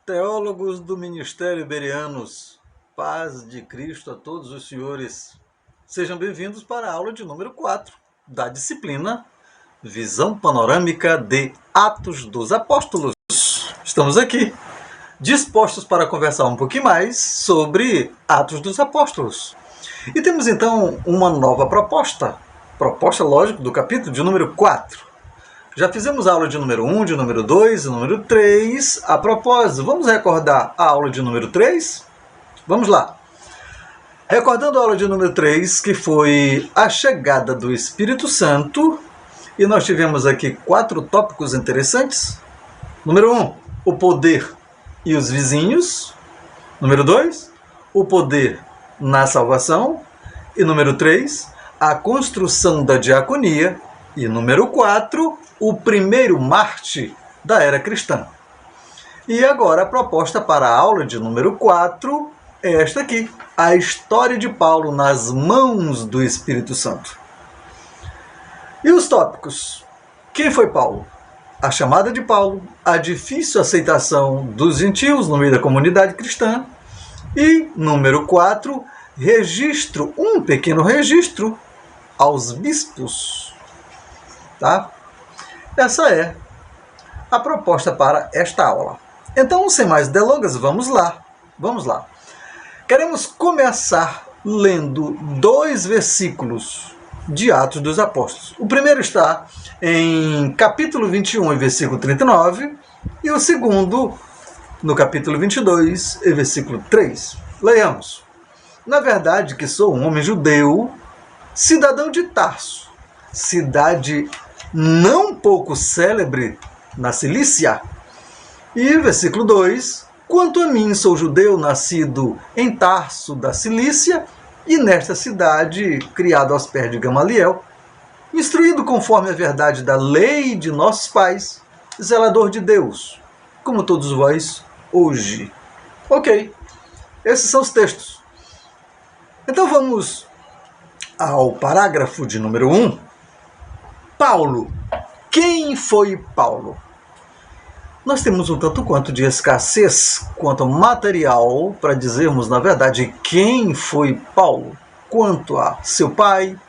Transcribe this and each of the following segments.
Teólogos do Ministério Bereanos, paz de Cristo a todos os senhores. Sejam bem-vindos para a aula de número 4 da disciplina Visão Panorâmica de Atos dos Apóstolos. Estamos aqui, dispostos para conversar um pouquinho mais sobre Atos dos Apóstolos. E temos então uma nova proposta, lógico, do capítulo de número 4. Já fizemos a aula de número 1, de número 2 e número 3. A propósito, vamos recordar a aula de número 3? Vamos lá. Recordando a aula de número 3, que foi a chegada do Espírito Santo, e nós tivemos aqui 4 tópicos interessantes. Número 1, o poder e os vizinhos. Número 2, o poder na salvação. E número 3, a construção da diaconia. E número 4, o primeiro Marte da era cristã. E agora a proposta para a aula de número 4 é esta aqui, a história de Paulo nas mãos do Espírito Santo. E os tópicos? Quem foi Paulo? A chamada de Paulo, a difícil aceitação dos gentios no meio da comunidade cristã. E número 4, registro, um pequeno registro aos bispos. Tá? Essa é a proposta para esta aula. Então, sem mais delongas, vamos lá. Queremos começar lendo 2 versículos de Atos dos Apóstolos. O primeiro está em capítulo 21, versículo 39, e o segundo no capítulo 22, versículo 3. Leiamos. Na verdade que sou um homem judeu, cidadão de Tarso, cidade não pouco célebre na Cilícia. E versículo 2, quanto a mim, sou judeu, nascido em Tarso da Cilícia, e nesta cidade, criado aos pés de Gamaliel, instruído conforme a verdade da lei de nossos pais, zelador de Deus, como todos vós hoje. Ok, esses são os textos. Então vamos ao parágrafo de número 1. Paulo. Quem foi Paulo? Nós temos um tanto quanto de escassez quanto ao material para dizermos, na verdade, quem foi Paulo. Quanto a seu pai,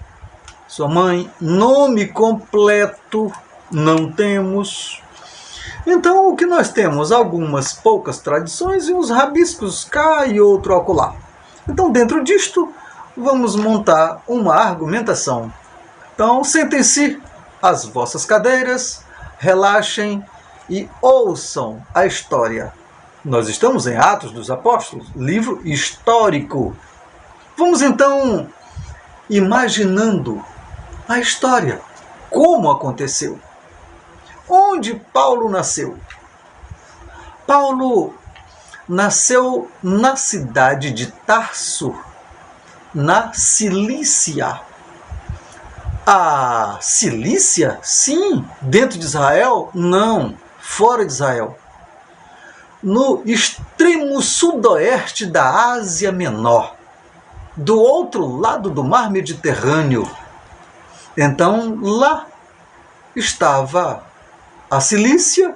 sua mãe, nome completo, não temos. Então, o que nós temos? Algumas poucas tradições e uns rabiscos cá e outro acolá. Então, dentro disto, vamos montar uma argumentação. Então, sentem-se às vossas cadeiras, relaxem e ouçam a história. Nós estamos em Atos dos Apóstolos, livro histórico. Vamos então imaginando a história, como aconteceu. Onde Paulo nasceu? Paulo nasceu na cidade de Tarso, na Cilícia. A Cilícia? Sim. Dentro de Israel? Não. Fora de Israel. No extremo sudoeste da Ásia Menor. Do outro lado do mar Mediterrâneo. Então, lá estava a Cilícia.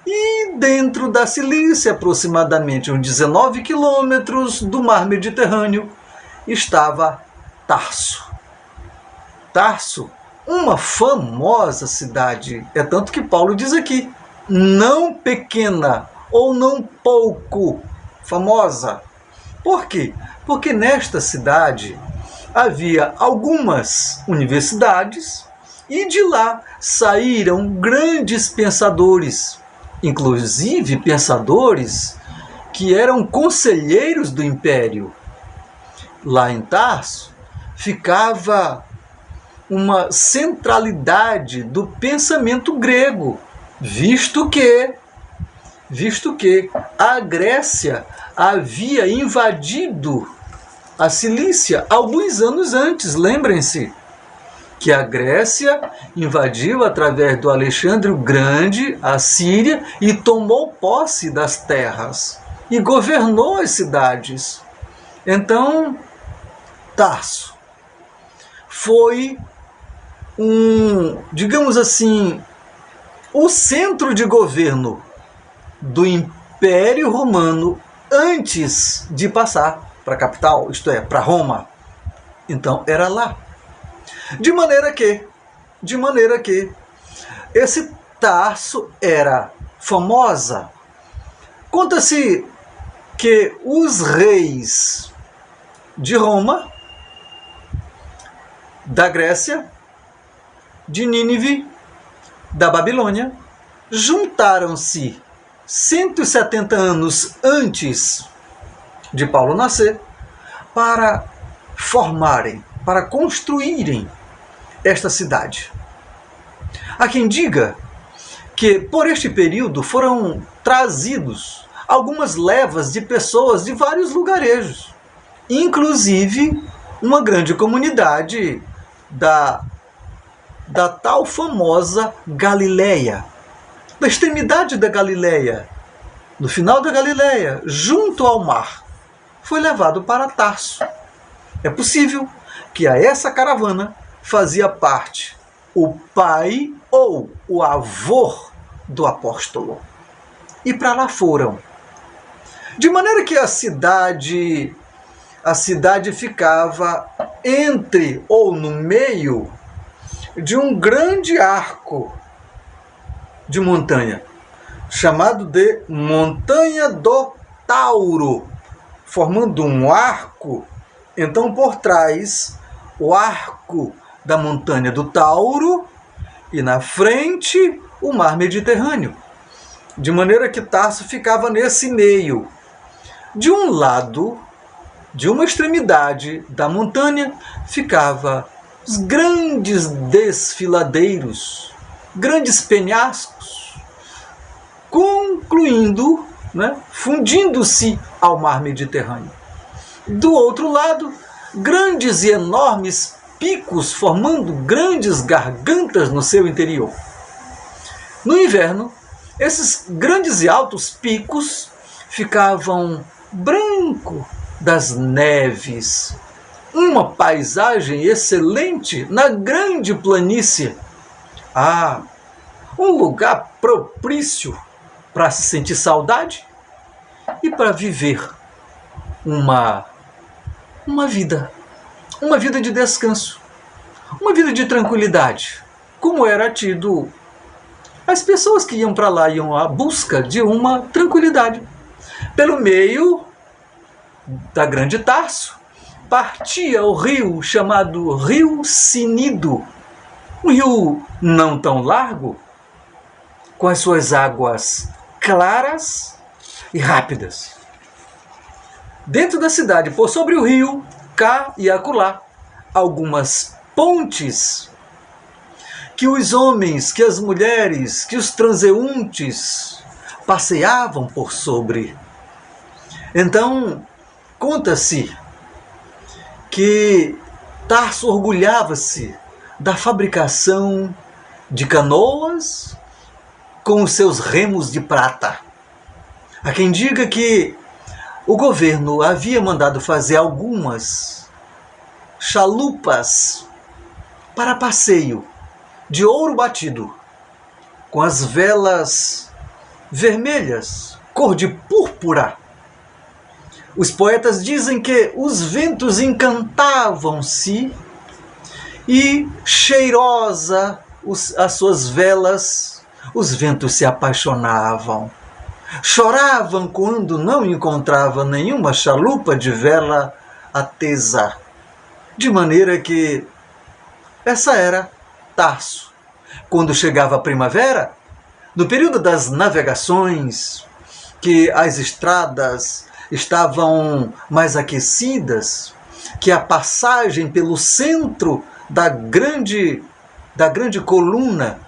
E dentro da Cilícia, aproximadamente uns 19 quilômetros do mar Mediterrâneo, estava Tarso. Tarso, uma famosa cidade, é tanto que Paulo diz aqui, não pequena ou não pouco famosa. Por quê? Porque nesta cidade havia algumas universidades e de lá saíram grandes pensadores, inclusive pensadores que eram conselheiros do império. Lá em Tarso ficava uma centralidade do pensamento grego, visto que a Grécia havia invadido a Cilícia alguns anos antes. Lembrem-se que a Grécia invadiu através do Alexandre o Grande a Síria e tomou posse das terras e governou as cidades. Então, Tarso foi digamos assim, o centro de governo do Império Romano antes de passar para a capital, isto é, para Roma. Então era lá. De maneira que esse Tarso era famosa. Conta-se que os reis de Roma, da Grécia, de Nínive, da Babilônia, juntaram-se 170 anos antes de Paulo nascer para formarem, para construírem esta cidade. Há quem diga que por este período foram trazidos algumas levas de pessoas de vários lugarejos, inclusive uma grande comunidade da tal famosa Galileia, da extremidade da Galileia, no final da Galileia, junto ao mar, foi levado para Tarso. É possível que a essa caravana fazia parte o pai ou o avô do apóstolo. E para lá foram. De maneira que a cidade ficava entre ou no meio de um grande arco de montanha, chamado de Montanha do Tauro, formando um arco. Então, por trás, o arco da Montanha do Tauro e na frente o Mar Mediterrâneo. De maneira que Tarso ficava nesse meio. De um lado, de uma extremidade da montanha, ficava os grandes desfiladeiros, grandes penhascos, concluindo, fundindo-se ao Mar Mediterrâneo. Do outro lado, grandes e enormes picos formando grandes gargantas no seu interior. No inverno, esses grandes e altos picos ficavam branco das neves. Uma paisagem excelente na grande planície. Um lugar propício para se sentir saudade e para viver uma vida de descanso, uma vida de tranquilidade, como era tido. As pessoas que iam para lá iam à busca de uma tranquilidade. Pelo meio da Grande Tarso, partia o rio chamado Rio Cnido, um rio não tão largo, com as suas águas claras e rápidas. Dentro da cidade, por sobre o rio, cá e acolá, algumas pontes que os homens, que as mulheres, que os transeuntes passeavam por sobre. Então, conta-se que Tarso orgulhava-se da fabricação de canoas com os seus remos de prata. Há quem diga que o governo havia mandado fazer algumas chalupas para passeio de ouro batido, com as velas vermelhas, cor de púrpura. Os poetas dizem que os ventos encantavam-se e, cheirosa as suas velas, os ventos se apaixonavam. Choravam quando não encontravam nenhuma chalupa de vela acesa. De maneira que essa era Tarso. Quando chegava a primavera, no período das navegações, que as estradas estavam mais aquecidas, que a passagem pelo centro da grande coluna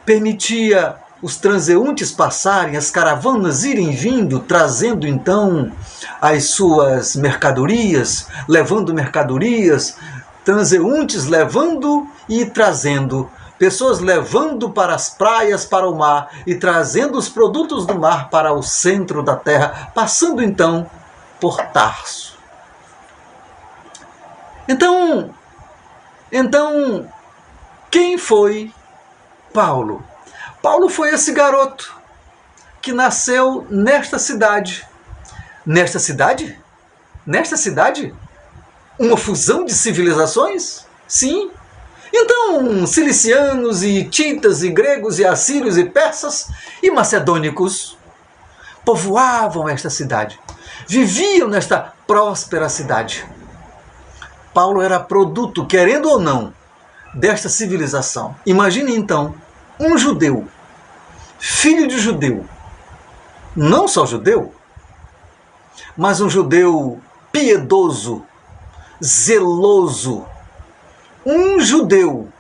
permitia os transeuntes passarem, as caravanas irem vindo, trazendo então as suas mercadorias, levando mercadorias, transeuntes levando e trazendo, pessoas levando para as praias, para o mar e trazendo os produtos do mar para o centro da terra, passando então por Tarso. Então, quem foi Paulo? Paulo foi esse garoto que nasceu nesta cidade. Nesta cidade? Nesta cidade? Uma fusão de civilizações? Sim. Então, cilicianos e hititas e gregos e assírios e persas e macedônicos povoavam esta cidade. Viviam nesta próspera cidade. Paulo era produto, querendo ou não, desta civilização. Imagine então um judeu, filho de judeu, não só judeu, mas um judeu piedoso, zeloso, um judeu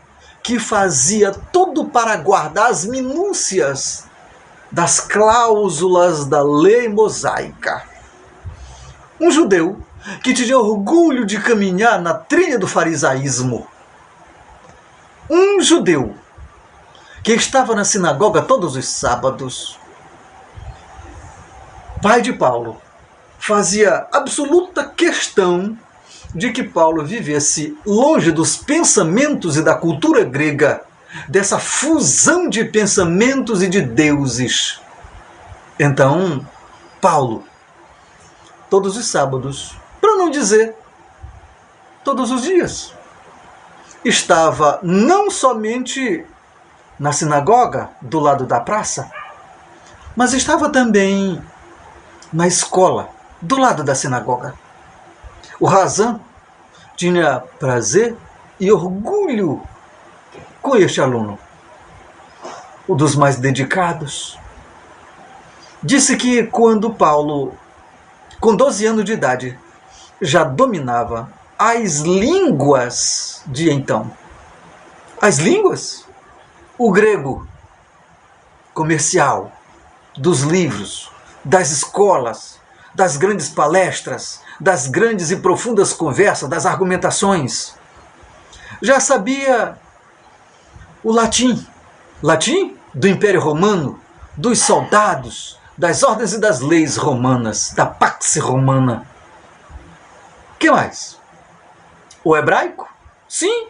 que fazia tudo para guardar as minúcias das cláusulas da lei mosaica. Um judeu que tinha orgulho de caminhar na trilha do farisaísmo. Um judeu que estava na sinagoga todos os sábados. Pai de Paulo fazia absoluta questão de que Paulo vivesse longe dos pensamentos e da cultura grega, dessa fusão de pensamentos e de deuses. Então, Paulo, todos os sábados, para não dizer todos os dias, estava não somente na sinagoga, do lado da praça, mas estava também na escola, do lado da sinagoga. O Razan tinha prazer e orgulho com este aluno, um dos mais dedicados. Disse que quando Paulo, com 12 anos de idade, já dominava as línguas de então. As línguas? O grego comercial, dos livros, das escolas, das grandes palestras, das grandes e profundas conversas, das argumentações. Já sabia o latim. Latim do Império Romano, dos soldados, das ordens e das leis romanas, da Pax Romana. Que mais? O hebraico? Sim.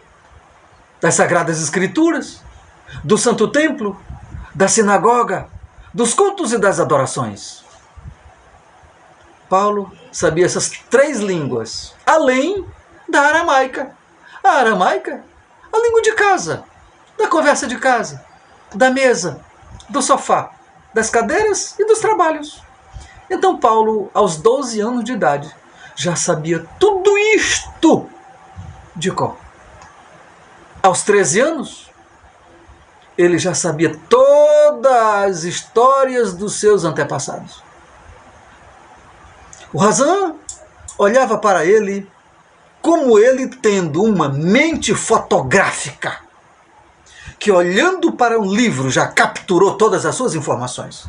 Das Sagradas Escrituras, do Santo Templo, da sinagoga, dos cultos e das adorações. Paulo sabia essas 3 línguas, além da aramaica. A aramaica, a língua de casa, da conversa de casa, da mesa, do sofá, das cadeiras e dos trabalhos. Então Paulo, aos 12 anos de idade, já sabia tudo isto de cor. Aos 13 anos, ele já sabia todas as histórias dos seus antepassados. O Razan olhava para ele como ele tendo uma mente fotográfica, que olhando para um livro já capturou todas as suas informações.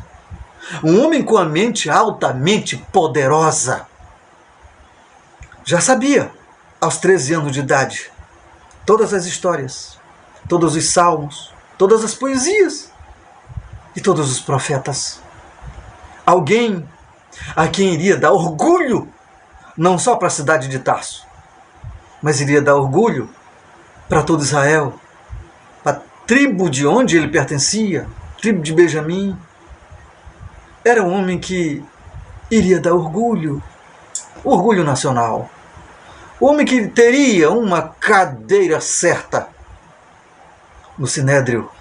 Um homem com a mente altamente poderosa. Já sabia, aos 13 anos de idade, todas as histórias, todos os salmos, todas as poesias e todos os profetas. Alguém a quem iria dar orgulho, não só para a cidade de Tarso, mas iria dar orgulho para todo Israel, para a tribo de onde ele pertencia, tribo de Benjamim. Era um homem que iria dar orgulho, orgulho nacional. O homem que teria uma cadeira certa no Sinédrio.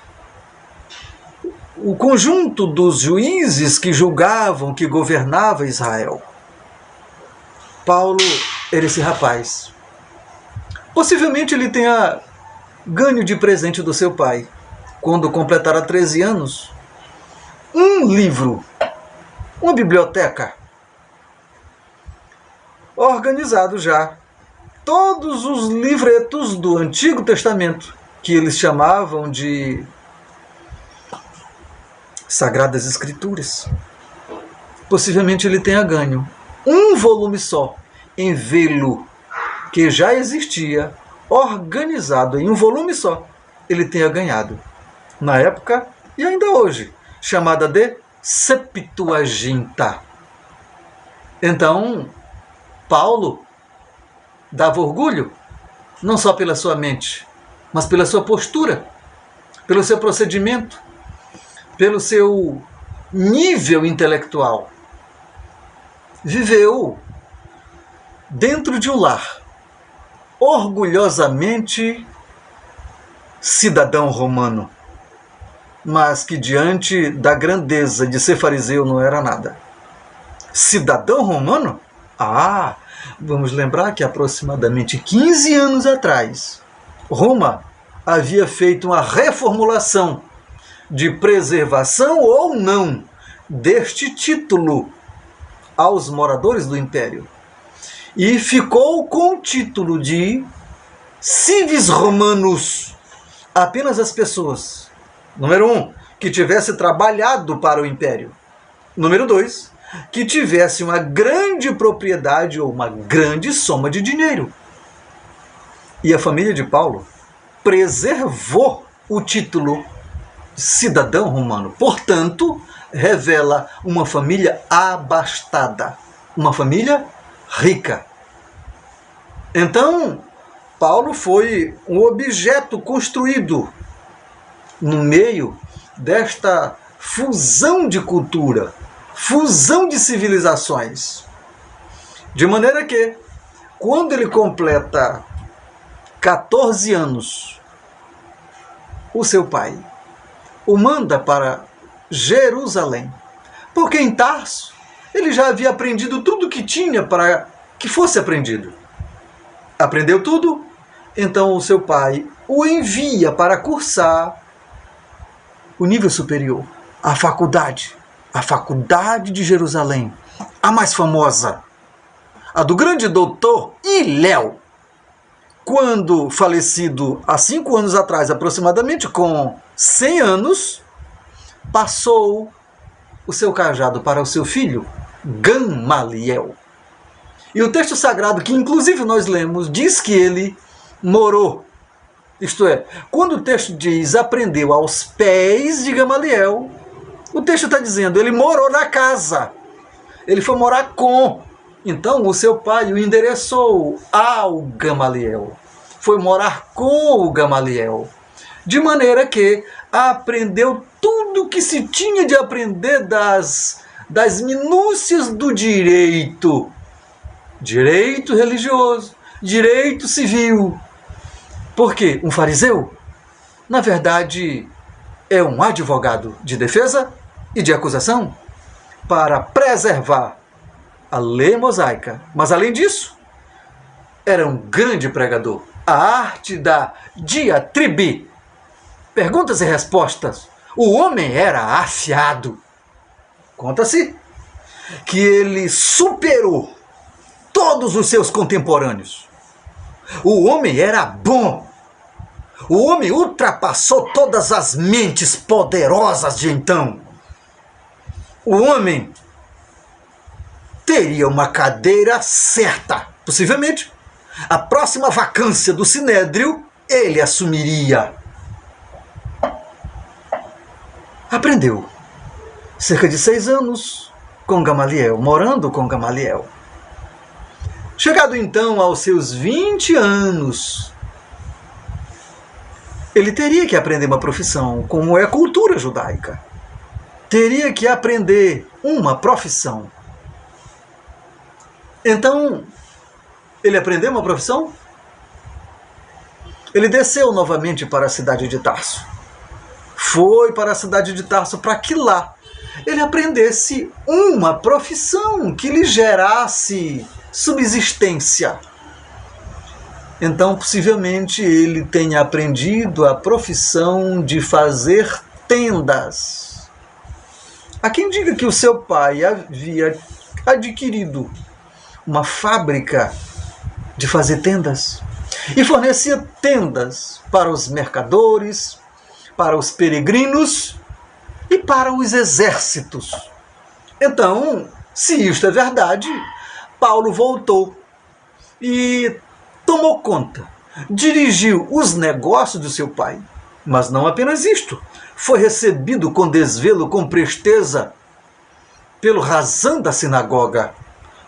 O conjunto dos juízes que julgavam, que governava Israel. Paulo era esse rapaz. Possivelmente ele tenha ganho de presente do seu pai, quando completara 13 anos, um livro, uma biblioteca, organizado já, todos os livretos do Antigo Testamento, que eles chamavam de Sagradas Escrituras. Possivelmente ele tenha ganho um volume só, em velo, que já existia, organizado em um volume só, ele tenha ganhado, na época e ainda hoje, chamada de Septuaginta. Então, Paulo dava orgulho, não só pela sua mente, mas pela sua postura, pelo seu procedimento, pelo seu nível intelectual. Viveu dentro de um lar, orgulhosamente cidadão romano, mas que diante da grandeza de ser fariseu não era nada. Cidadão romano? Vamos lembrar que aproximadamente 15 anos atrás, Roma havia feito uma reformulação de preservação ou não deste título aos moradores do Império. E ficou com o título de civis romanos apenas as pessoas, número 1, que tivesse trabalhado para o Império. Número 2, que tivesse uma grande propriedade ou uma grande soma de dinheiro. E a família de Paulo preservou o título de cidadão romano. Portanto, revela uma família abastada, uma família rica. Então, Paulo foi um objeto construído no meio desta fusão de cultura, fusão de civilizações. De maneira que, quando ele completa 14 anos, o seu pai o manda para Jerusalém, porque em Tarso ele já havia aprendido tudo o que tinha para que fosse aprendido. Aprendeu tudo, então o seu pai o envia para cursar o nível superior, a faculdade de Jerusalém, a mais famosa, a do grande doutor Hilel. Quando falecido há 5 anos atrás, aproximadamente com 100 anos, passou o seu cajado para o seu filho, Gamaliel. E o texto sagrado, que inclusive nós lemos, diz que ele morou. Isto é, quando o texto diz aprendeu aos pés de Gamaliel, o texto está dizendo, ele morou na casa. Ele foi morar com. Então o seu pai o endereçou ao Gamaliel. Foi morar com o Gamaliel. De maneira que aprendeu tudo que se tinha de aprender das minúcias do direito. Direito religioso, direito civil. Por quê? Um fariseu, na verdade, é um advogado de defesa e de acusação para preservar a lei mosaica. Mas, além disso, era um grande pregador. A arte da diatribe, perguntas e respostas. O homem era afiado. Conta-se que ele superou todos os seus contemporâneos. O homem era bom. O homem ultrapassou todas as mentes poderosas de então. O homem teria uma cadeira certa. Possivelmente, a próxima vacância do Sinédrio, ele assumiria. Aprendeu cerca de 6 anos com Gamaliel, morando com Gamaliel. Chegado então aos seus 20 anos, ele teria que aprender uma profissão, como é a cultura judaica. Teria que aprender uma profissão. Então, ele aprendeu uma profissão? Ele desceu novamente para a cidade de Tarso. Foi para a cidade de Tarso para que lá ele aprendesse uma profissão que lhe gerasse subsistência. Então, possivelmente, ele tenha aprendido a profissão de fazer tendas. Há quem diga que o seu pai havia adquirido uma fábrica de fazer tendas e fornecia tendas para os mercadores, para os peregrinos e para os exércitos. Então, se isto é verdade, Paulo voltou e tomou conta, dirigiu os negócios do seu pai. Mas não apenas isto, foi recebido com desvelo, com presteza, pelo razão da sinagoga.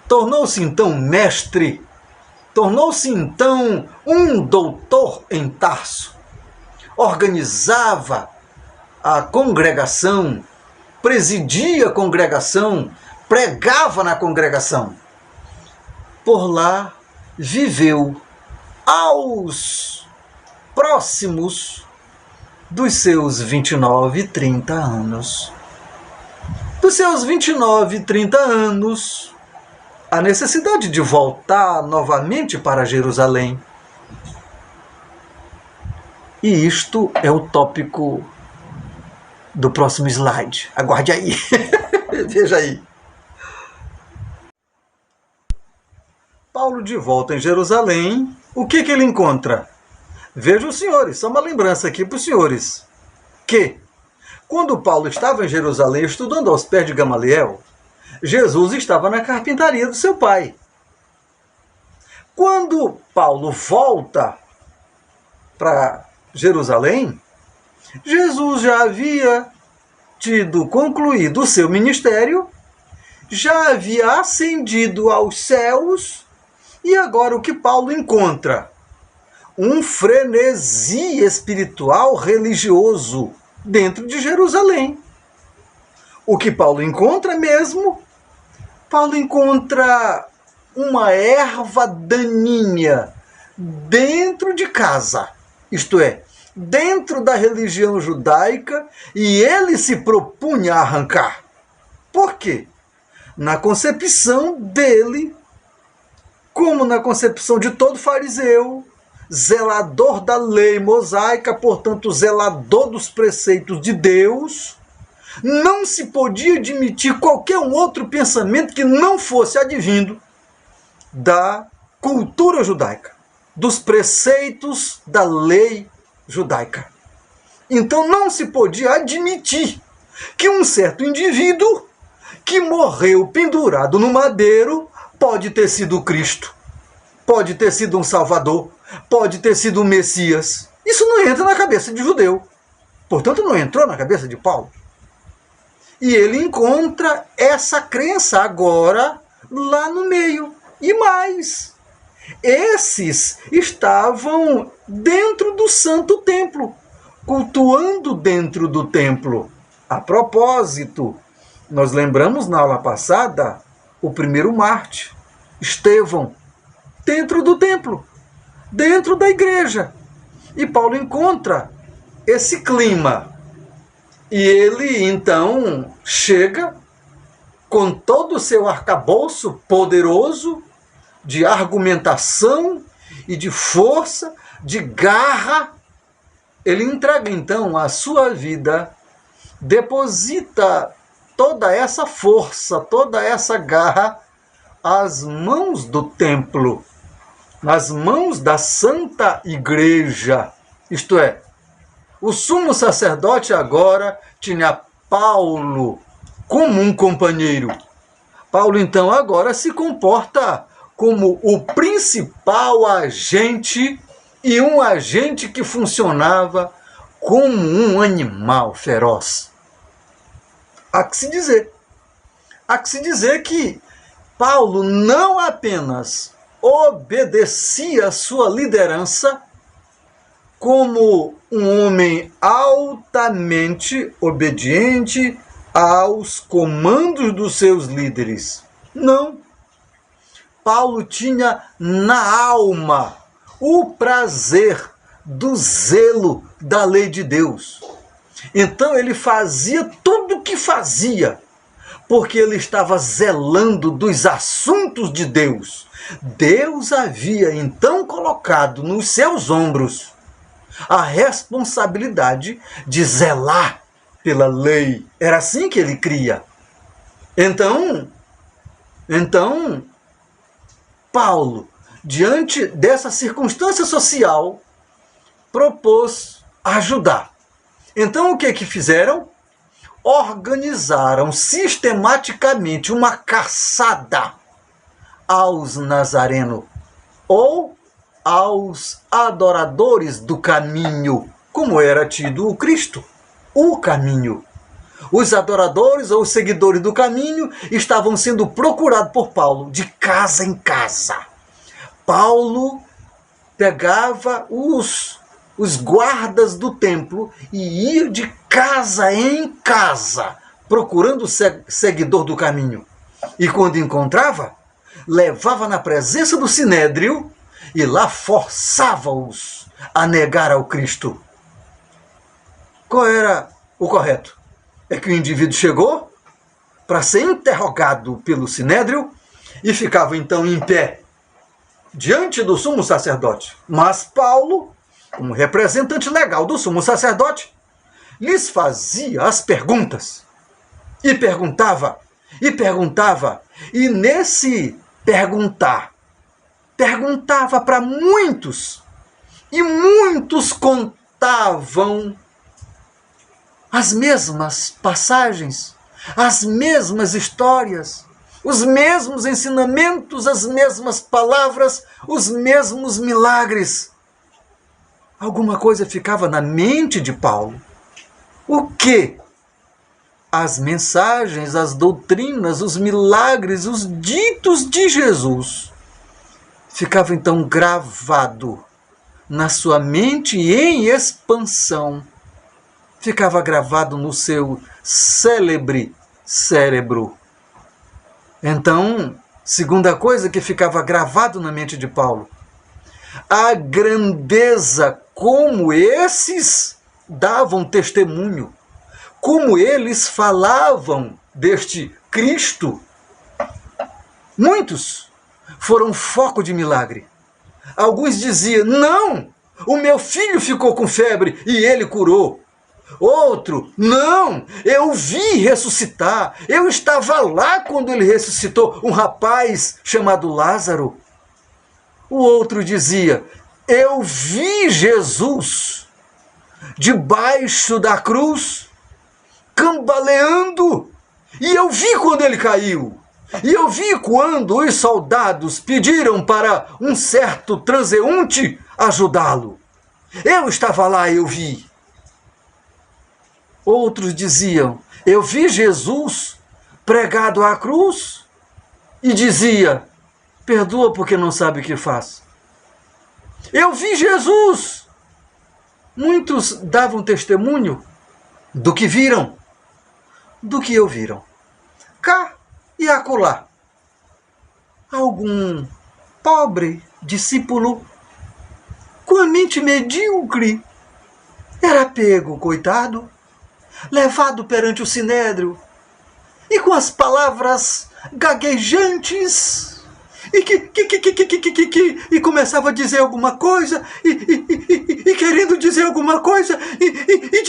Tornou-se então mestre, tornou-se então um doutor em Tarso. Organizava a congregação presidia a congregação, pregava na congregação. Por lá viveu aos próximos dos seus 29 e 30 anos. Dos seus 29 e 30 anos, a necessidade de voltar novamente para Jerusalém. E isto é o tópico do próximo slide. Aguarde aí. Veja aí. Paulo de volta em Jerusalém, o que ele encontra? Vejam os senhores, só uma lembrança aqui para os senhores, que quando Paulo estava em Jerusalém estudando aos pés de Gamaliel, Jesus estava na carpintaria do seu pai. Quando Paulo volta para Jerusalém, Jesus já havia concluído o seu ministério, já havia ascendido aos céus, e agora o que Paulo encontra? Um frenesi espiritual religioso dentro de Jerusalém. O que Paulo encontra mesmo? Paulo encontra uma erva daninha dentro de casa, isto é, dentro da religião judaica, e ele se propunha a arrancar. Por quê? Na concepção dele, como na concepção de todo fariseu, zelador da lei mosaica, portanto zelador dos preceitos de Deus, não se podia admitir qualquer outro pensamento que não fosse advindo da cultura judaica, dos preceitos da lei judaica. Então não se podia admitir que um certo indivíduo que morreu pendurado no madeiro pode ter sido o Cristo, pode ter sido um Salvador, pode ter sido o Messias. Isso não entra na cabeça de judeu. Portanto, não entrou na cabeça de Paulo. E ele encontra essa crença agora lá no meio. E mais, esses estavam dentro do Santo Templo, cultuando dentro do templo. A propósito, nós lembramos na aula passada o primeiro mártir, Estevão, dentro do templo, dentro da igreja. E Paulo encontra esse clima. E ele, então, chega com todo o seu arcabouço poderoso de argumentação e de força, de garra. Ele entrega, então, a sua vida, deposita toda essa força, toda essa garra às mãos do templo, nas mãos da Santa Igreja. Isto é, o sumo sacerdote agora tinha Paulo como um companheiro. Paulo, então, agora se comporta como o principal agente, e um agente que funcionava como um animal feroz. Há que se dizer que Paulo não apenas obedecia a sua liderança como um homem altamente obediente aos comandos dos seus líderes. Não. Paulo tinha na alma o prazer do zelo da lei de Deus. Então ele fazia tudo o que fazia, porque ele estava zelando dos assuntos de Deus. Deus havia então colocado nos seus ombros a responsabilidade de zelar pela lei. Era assim que ele cria. Então, Paulo, diante dessa circunstância social, propôs ajudar. Então, o que fizeram? Organizaram sistematicamente uma caçada aos nazarenos, ou aos adoradores do caminho, como era tido o Cristo, o caminho. Os adoradores ou os seguidores do caminho estavam sendo procurados por Paulo de casa em casa. Paulo pegava os guardas do templo e ia de casa em casa procurando o seguidor do caminho. E quando encontrava, levava na presença do Sinédrio e lá forçava-os a negar ao Cristo. Qual era o correto? É que o indivíduo chegou para ser interrogado pelo Sinédrio e ficava então em pé diante do sumo sacerdote. Mas Paulo, como representante legal do sumo sacerdote, lhes fazia as perguntas. E perguntava, e nesse perguntava para muitos, e muitos contavam as mesmas passagens, as mesmas histórias, os mesmos ensinamentos, as mesmas palavras, os mesmos milagres. Alguma coisa ficava na mente de Paulo. O quê? As mensagens, as doutrinas, os milagres, os ditos de Jesus. Ficava então gravado na sua mente em expansão. Ficava gravado no seu célebre cérebro. Então, segunda coisa que ficava gravado na mente de Paulo, a grandeza como esses davam testemunho, como eles falavam deste Cristo. Muitos foram foco de milagre. Alguns diziam, não, o meu filho ficou com febre e ele curou. Outro, não, eu vi ressuscitar, eu estava lá quando ele ressuscitou um rapaz chamado Lázaro. O outro dizia, eu vi Jesus debaixo da cruz, cambaleando, e eu vi quando ele caiu, e eu vi quando os soldados pediram para um certo transeunte ajudá-lo. Eu estava lá, eu vi. Outros diziam, eu vi Jesus pregado à cruz e dizia, perdoa porque não sabe o que faz. Eu vi Jesus. Muitos davam testemunho do que viram, do que ouviram. Cá e acolá. Algum pobre discípulo com a mente medíocre era pego, coitado, levado perante o Sinédrio, e com as palavras gaguejantes, e começava a dizer alguma coisa, e querendo dizer alguma coisa, e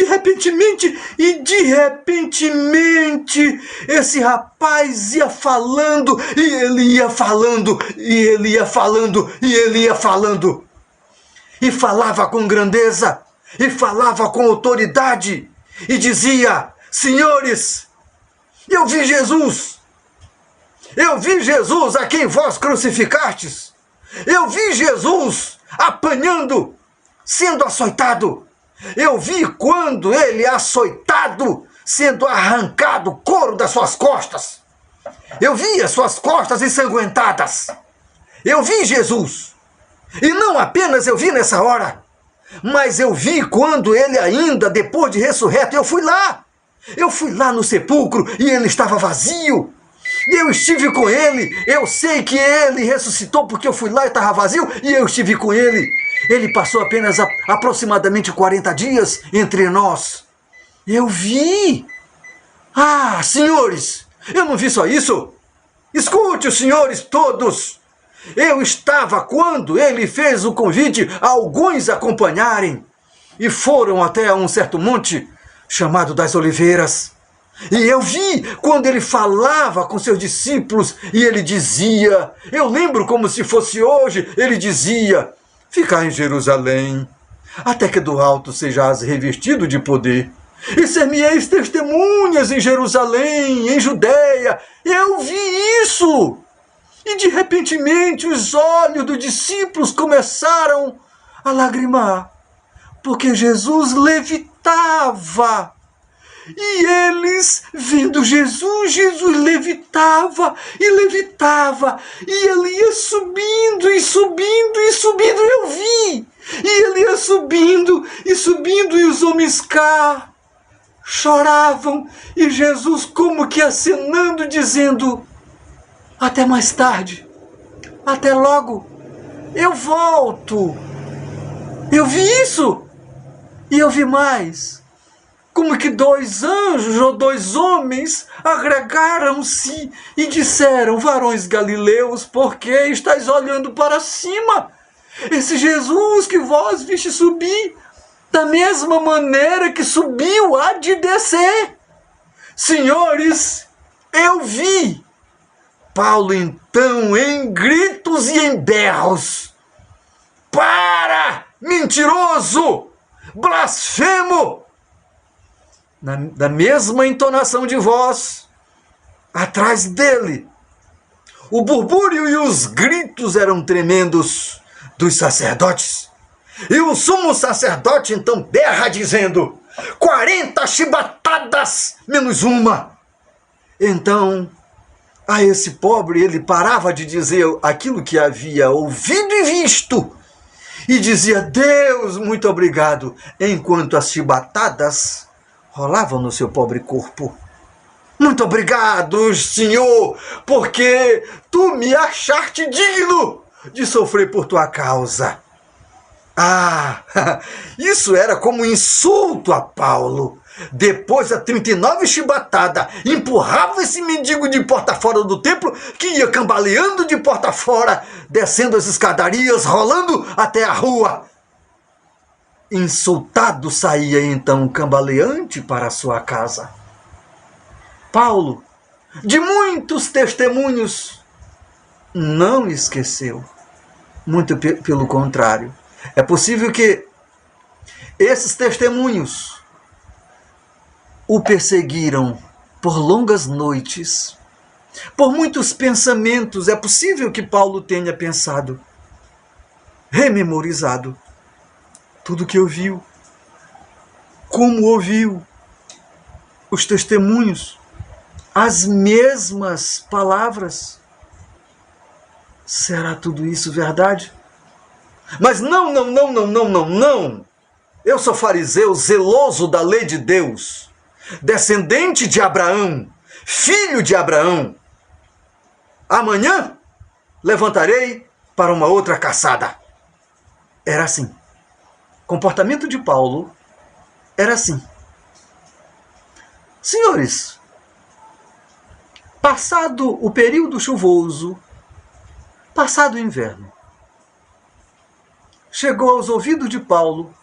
de repentemente, esse rapaz ia falando, e ele ia falando, e ele ia falando, e ele ia falando, e falava com grandeza, e falava com autoridade, e dizia, senhores, eu vi Jesus a quem vós crucificastes, eu vi Jesus apanhando, sendo açoitado, eu vi quando ele açoitado, sendo arrancado o couro das suas costas, eu vi as suas costas ensanguentadas, eu vi Jesus, e não apenas eu vi nessa hora, mas eu vi quando ele ainda, depois de ressurreto, eu fui lá no sepulcro e ele estava vazio. Eu estive com ele, eu sei que ele ressuscitou porque eu fui lá e estava vazio e eu estive com ele. Ele passou apenas aproximadamente 40 dias entre nós. Eu vi. Ah, senhores, eu não vi só isso. Escute, os senhores todos. Eu estava quando ele fez o convite a alguns acompanharem e foram até um certo monte chamado das Oliveiras. E eu vi quando ele falava com seus discípulos e ele dizia, eu lembro como se fosse hoje, ele dizia, ficai em Jerusalém, até que do alto sejais revestido de poder. E ser-me-eis testemunhas em Jerusalém, em Judeia. Eu vi isso. E de repentemente os olhos dos discípulos começaram a lagrimar, porque Jesus levitava. E eles, vendo Jesus levitava, e ele ia subindo, eu vi. E ele ia subindo, e os homens cá choravam, e Jesus como que acenando, dizendo: até mais tarde, até logo, eu volto. Eu vi isso, e eu vi mais. Como que 2 anjos ou 2 homens agregaram-se e disseram: varões galileus, por que estáis olhando para cima? Esse Jesus que vós viste subir, da mesma maneira que subiu, há de descer. Senhores, eu vi. Paulo então, em gritos e em berros: para, mentiroso, blasfemo! Da mesma entonação de voz, atrás dele, o burbúrio e os gritos eram tremendos dos sacerdotes. E o sumo sacerdote então berra dizendo: 40 chibatadas menos uma. Então, a esse pobre ele parava de dizer aquilo que havia ouvido e visto, e dizia: Deus, muito obrigado, enquanto as chibatadas rolavam no seu pobre corpo. Muito obrigado, Senhor, porque tu me achaste digno de sofrer por tua causa. Ah, isso era como um insulto a Paulo. Depois da 39 chibatada, empurrava esse mendigo de porta fora do templo, que ia cambaleando de porta fora, descendo as escadarias, rolando até a rua. Insultado, saía então cambaleante para a sua casa. Paulo, de muitos testemunhos, não esqueceu. Muito pelo contrário. É possível que esses testemunhos o perseguiram por longas noites, por muitos pensamentos. É possível que Paulo tenha pensado, rememorizado tudo que ouviu, como ouviu os testemunhos, as mesmas palavras. Será tudo isso verdade? Mas não. Eu sou fariseu, zeloso da lei de Deus, descendente de Abraão, filho de Abraão. Amanhã levantarei para uma outra caçada. Era assim. O comportamento de Paulo era assim. Senhores, passado o período chuvoso, passado o inverno, chegou aos ouvidos de Paulo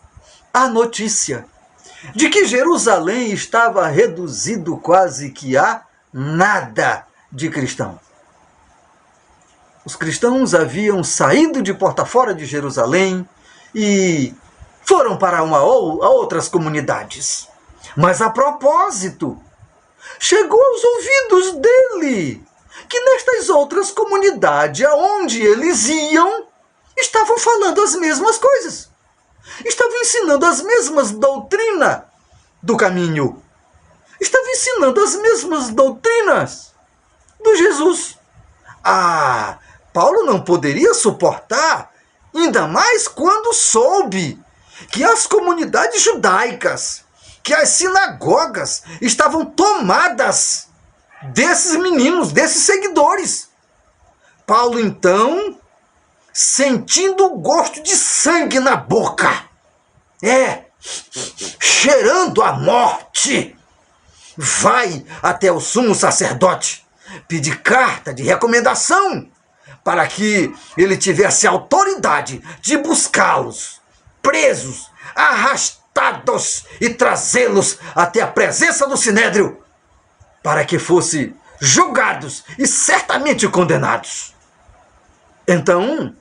a notícia de que Jerusalém estava reduzido quase que a nada de cristão. Os cristãos haviam saído de porta fora de Jerusalém e foram para outras comunidades. Mas a propósito, chegou aos ouvidos dele que nestas outras comunidades aonde eles iam, estavam falando as mesmas coisas. Estavam ensinando as mesmas doutrinas do caminho. Estavam ensinando as mesmas doutrinas do Jesus. Paulo não poderia suportar, ainda mais quando soube que as comunidades judaicas, que as sinagogas estavam tomadas desses meninos, desses seguidores. Paulo, então, sentindo o gosto de sangue na boca, cheirando a morte, vai até o sumo sacerdote pedir carta de recomendação para que ele tivesse autoridade de buscá-los presos, arrastados e trazê-los até a presença do sinédrio para que fossem julgados e certamente condenados. Então,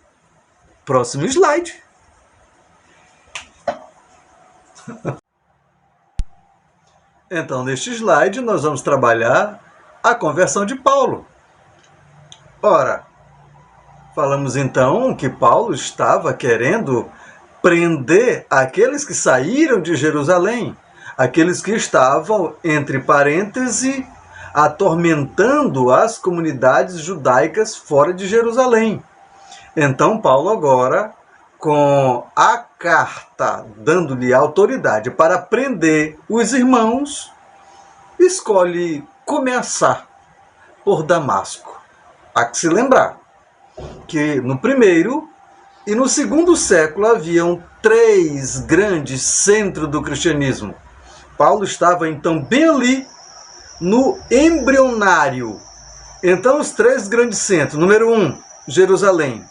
próximo slide. Então, neste slide, nós vamos trabalhar a conversão de Paulo. Ora, falamos então que Paulo estava querendo prender aqueles que saíram de Jerusalém, aqueles que estavam, entre parênteses, atormentando as comunidades judaicas fora de Jerusalém. Então, Paulo agora, com a carta dando-lhe autoridade para prender os irmãos, escolhe começar por Damasco. Há que se lembrar que no primeiro e no segundo século haviam 3 grandes centros do cristianismo. Paulo estava então bem ali no embrionário. Então os 3 grandes centros. Número 1, Jerusalém.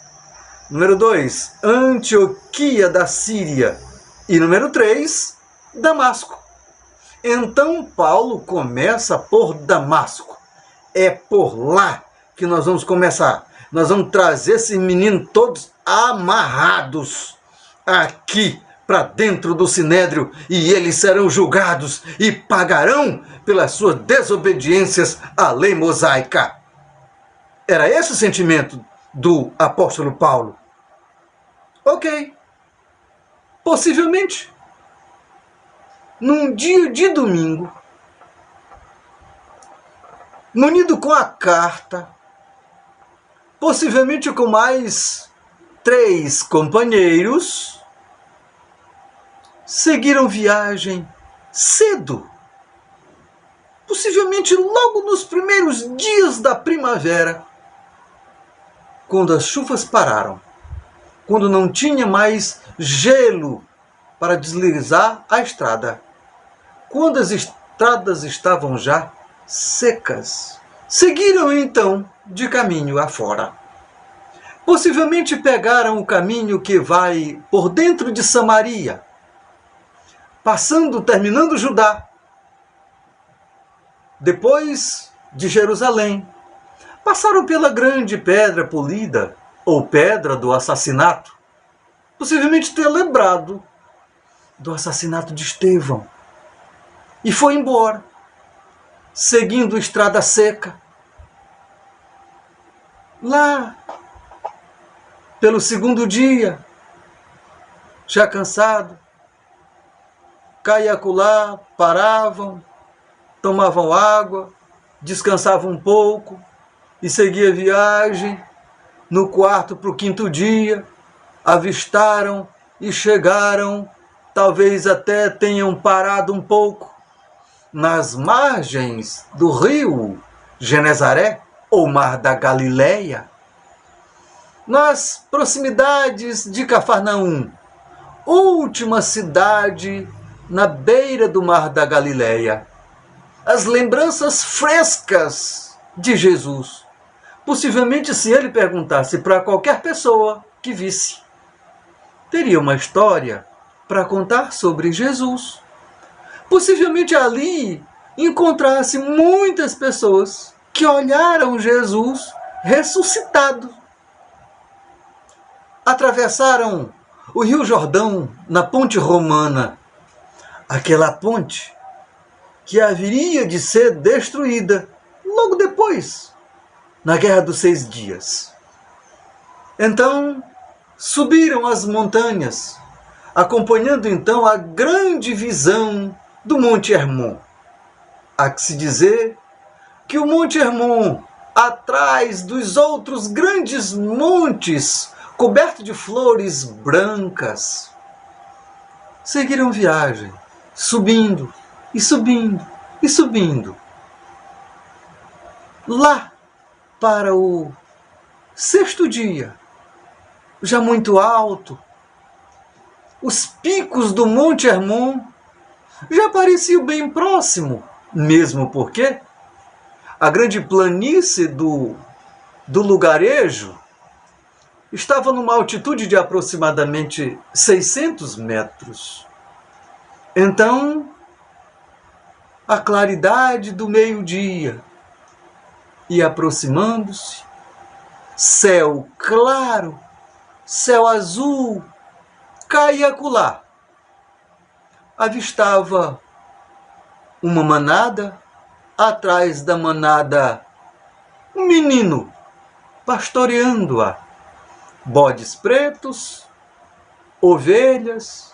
Número 2, Antioquia da Síria. E número 3, Damasco. Então Paulo começa por Damasco. É por lá que nós vamos começar. Nós vamos trazer esses meninos todos amarrados aqui para dentro do sinédrio, e eles serão julgados e pagarão pelas suas desobediências à lei mosaica. Era esse o sentimento do apóstolo Paulo. Ok. Possivelmente, num dia de domingo, munido com a carta, possivelmente com mais 3 companheiros, seguiram viagem cedo. Possivelmente logo nos primeiros dias da primavera, quando as chuvas pararam, quando não tinha mais gelo para deslizar a estrada, quando as estradas estavam já secas. Seguiram então de caminho afora. Possivelmente pegaram o caminho que vai por dentro de Samaria, terminando Judá, depois de Jerusalém. Passaram pela grande pedra polida, ou pedra do assassinato, possivelmente ter lembrado do assassinato de Estevão, e foi embora, seguindo estrada seca. Lá, pelo segundo dia, já cansado, cá e acolá, paravam, tomavam água, descansavam um pouco e seguia a viagem. No 4º para o 5º dia, avistaram e chegaram, talvez até tenham parado um pouco, nas margens do rio Genezaré, ou Mar da Galileia, nas proximidades de Cafarnaum, última cidade na beira do Mar da Galileia. As lembranças frescas de Jesus. Possivelmente, se ele perguntasse para qualquer pessoa que visse, teria uma história para contar sobre Jesus. Possivelmente ali encontrasse muitas pessoas que olharam Jesus ressuscitado. Atravessaram o Rio Jordão na ponte romana, aquela ponte que haveria de ser destruída logo depois, na Guerra dos 6 Dias. Então, subiram as montanhas, acompanhando então a grande visão do Monte Hermon. Há que se dizer que o Monte Hermon, atrás dos outros grandes montes, coberto de flores brancas, seguiram viagem, subindo e subindo e subindo. Lá para o 6º dia, já muito alto, os picos do Monte Hermon já pareciam bem próximo, mesmo porque a grande planície do lugarejo estava numa altitude de aproximadamente 600 metros. Então, a claridade do meio-dia ia aproximando-se, céu claro, céu azul, cá e acolá. Avistava uma manada, atrás da manada um menino pastoreando-a. Bodes pretos, ovelhas,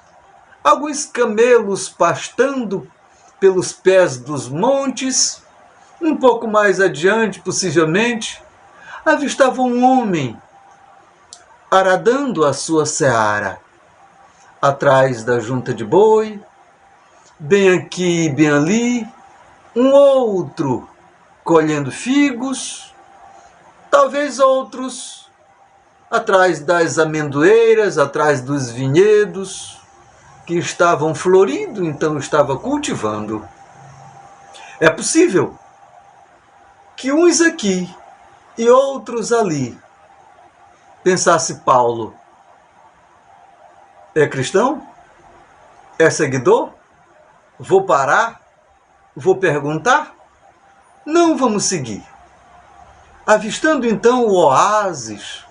alguns camelos pastando pelos pés dos montes. Um pouco mais adiante, possivelmente, avistava um homem aradando a sua seara. atrás da junta de boi, bem aqui, bem ali, um outro colhendo figos, talvez outros atrás das amendoeiras, atrás dos vinhedos, que estavam florindo, então estava cultivando. É possível que uns aqui e outros ali, pensasse Paulo, é cristão? É seguidor? Vou parar? Vou perguntar? Não vamos seguir. Avistando então o oásis,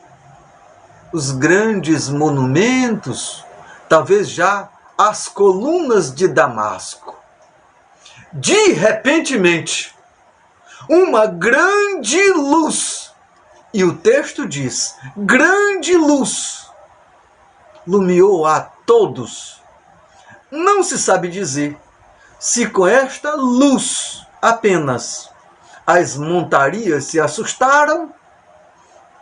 os grandes monumentos, talvez já as colunas de Damasco. De repentemente, uma grande luz, e o texto diz, grande luz, iluminou a todos. Não se sabe dizer se com esta luz apenas as montarias se assustaram,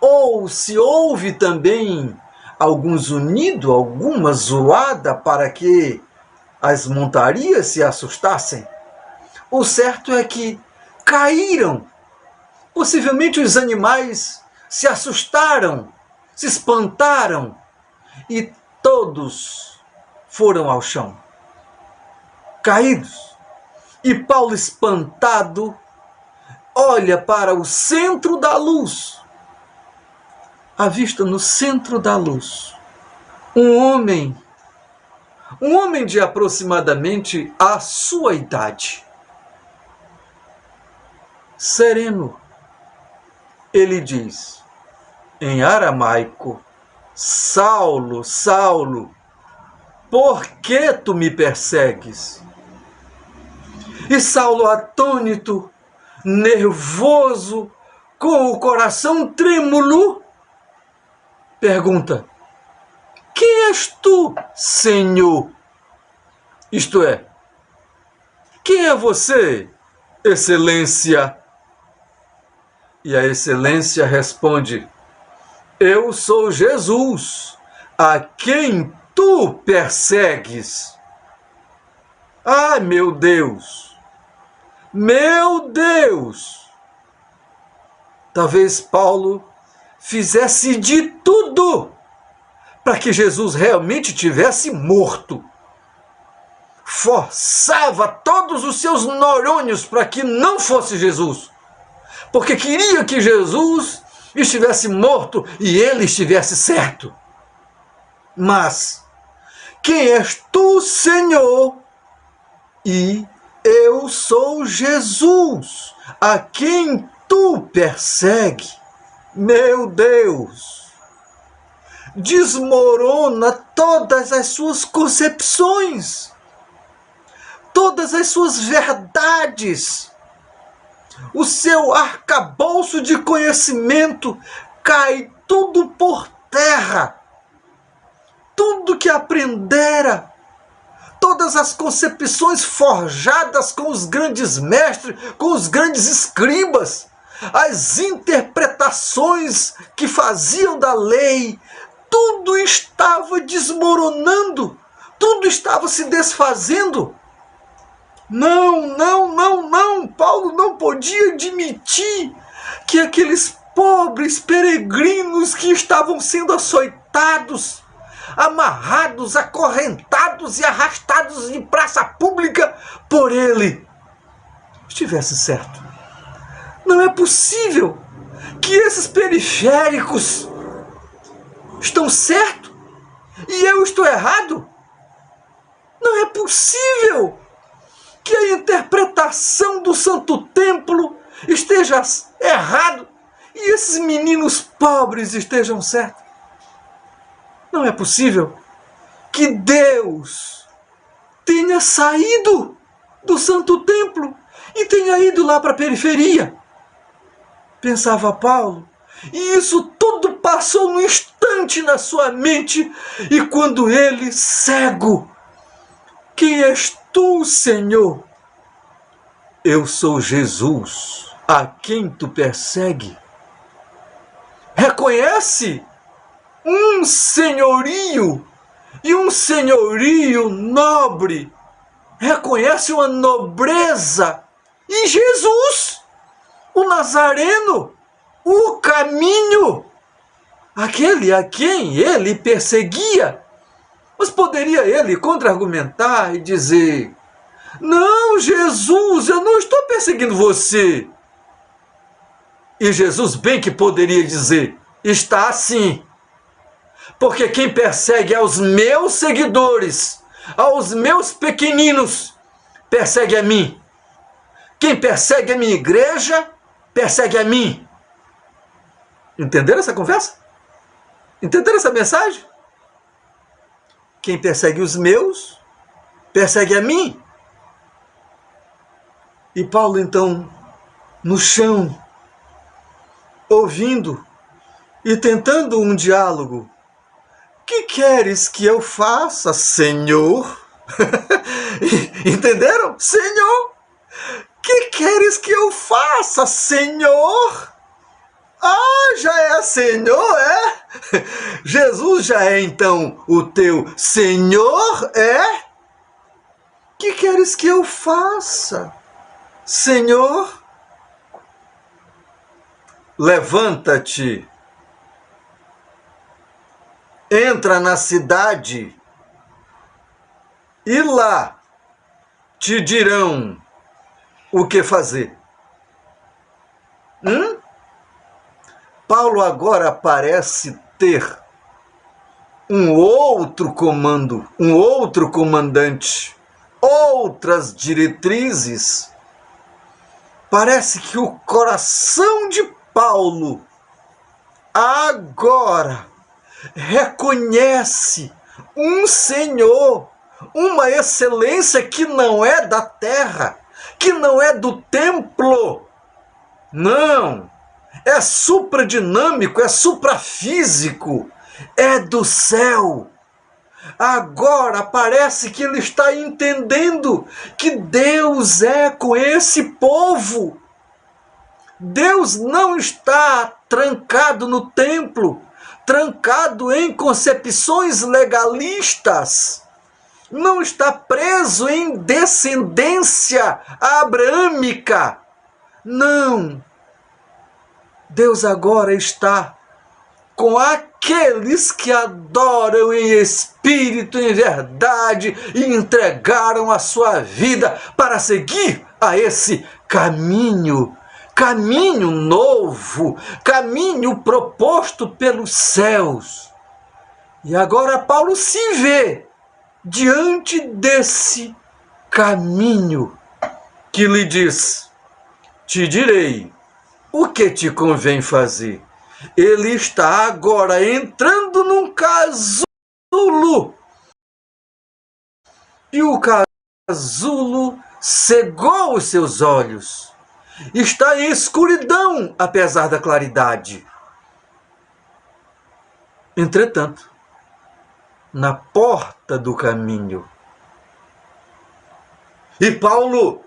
ou se houve também algum zunido, alguma zoada para que as montarias se assustassem. O certo é que caíram. Possivelmente os animais se assustaram, se espantaram e todos foram ao chão, caídos. E Paulo, espantado, olha para o centro da luz. Avista no centro da luz um homem de aproximadamente a sua idade. Sereno, ele diz em aramaico, Saulo, Saulo, por que tu me persegues? E Saulo, atônito, nervoso, com o coração trêmulo, pergunta, quem és tu, Senhor? Isto é, quem é você, Excelência? E a Excelência responde, eu sou Jesus, a quem tu persegues. Ah, meu Deus! Meu Deus! Talvez Paulo fizesse de tudo para que Jesus realmente tivesse morto. Forçava todos os seus neurônios para que não fosse Jesus, porque queria que Jesus estivesse morto e ele estivesse certo. Mas, quem és tu, Senhor? E eu sou Jesus, a quem tu persegue. Meu Deus! Desmorona todas as suas concepções, todas as suas verdades. O seu arcabouço de conhecimento cai tudo por terra. Tudo que aprendera, todas as concepções forjadas com os grandes mestres, com os grandes escribas, as interpretações que faziam da lei, tudo estava desmoronando, tudo estava se desfazendo. Não, Paulo não podia admitir que aqueles pobres peregrinos que estavam sendo açoitados, amarrados, acorrentados e arrastados em praça pública por ele, estivesse certo. Não é possível que esses periféricos estão certos e eu estou errado. Não é possível que a interpretação do Santo Templo esteja errado e esses meninos pobres estejam certos. Não é possível que Deus tenha saído do Santo Templo e tenha ido lá para a periferia, pensava Paulo. E isso tudo passou num instante na sua mente, e quando ele, cego, quem és tu, Senhor? Eu sou Jesus, a quem tu persegue. Reconhece um senhorio e um senhorio nobre, reconhece uma nobreza em Jesus, o Nazareno, o caminho, aquele a quem ele perseguia. Mas poderia ele contra-argumentar e dizer: não, Jesus, eu não estou perseguindo você. E Jesus bem que poderia dizer: está sim. Porque quem persegue aos meus seguidores, aos meus pequeninos, persegue a mim. Quem persegue a minha igreja, persegue a mim. Entenderam essa conversa? Entenderam essa mensagem? Quem persegue os meus, persegue a mim. E Paulo, então, no chão, ouvindo e tentando um diálogo. Que queres que eu faça, Senhor? Entenderam? Senhor, que queres que eu faça, Senhor? Ah, já é Senhor, é? Jesus já é então o teu Senhor, é? Que queres que eu faça, Senhor? Levanta-te, entra na cidade e lá te dirão o que fazer. Paulo agora parece ter um outro comando, um outro comandante, outras diretrizes. Parece que o coração de Paulo agora reconhece um Senhor, uma excelência que não é da terra, que não é do templo. Não, é supradinâmico, é suprafísico, é do céu. Agora parece que ele está entendendo que Deus é com esse povo. Deus não está trancado no templo, trancado em concepções legalistas, não está preso em descendência abraâmica. Não. Deus agora está com aqueles que adoram em espírito e em verdade e entregaram a sua vida para seguir a esse caminho. Caminho novo, caminho proposto pelos céus. E agora Paulo se vê diante desse caminho que lhe diz: te direi o que te convém fazer. Ele está agora entrando num casulo. E o casulo cegou os seus olhos. Está em escuridão, apesar da claridade. Entretanto, na porta do caminho. E Paulo,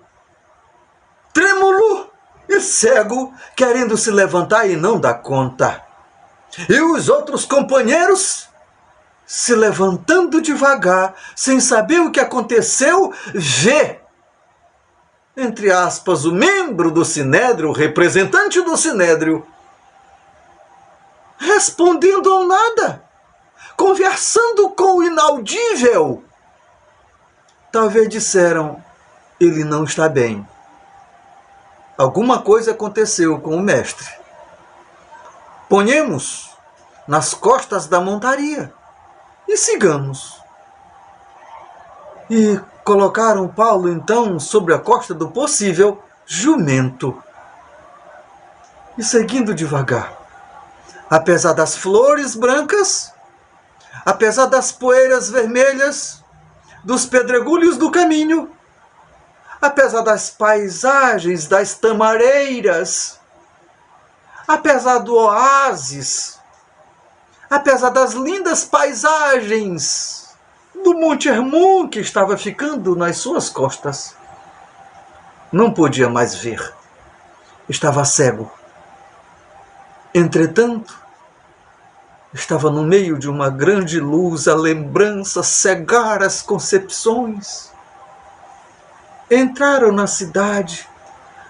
trêmulo e cego, querendo se levantar e não dá conta. E os outros companheiros, se levantando devagar, sem saber o que aconteceu, vê, entre aspas, o membro do Sinédrio, o representante do Sinédrio, respondendo ao nada, conversando com o inaudível. Talvez disseram: ele não está bem. Alguma coisa aconteceu com o mestre. Ponhamos nas costas da montaria e sigamos. E colocaram Paulo, então, sobre a costa do possível jumento. E seguindo devagar, apesar das flores brancas, apesar das poeiras vermelhas, dos pedregulhos do caminho, apesar das paisagens, das tamareiras, apesar do oásis, apesar das lindas paisagens do Monte Hermon que estava ficando nas suas costas, não podia mais ver. Estava cego. Entretanto, Estava no meio de uma grande luz, a lembrança cegara as concepções. Entraram na cidade,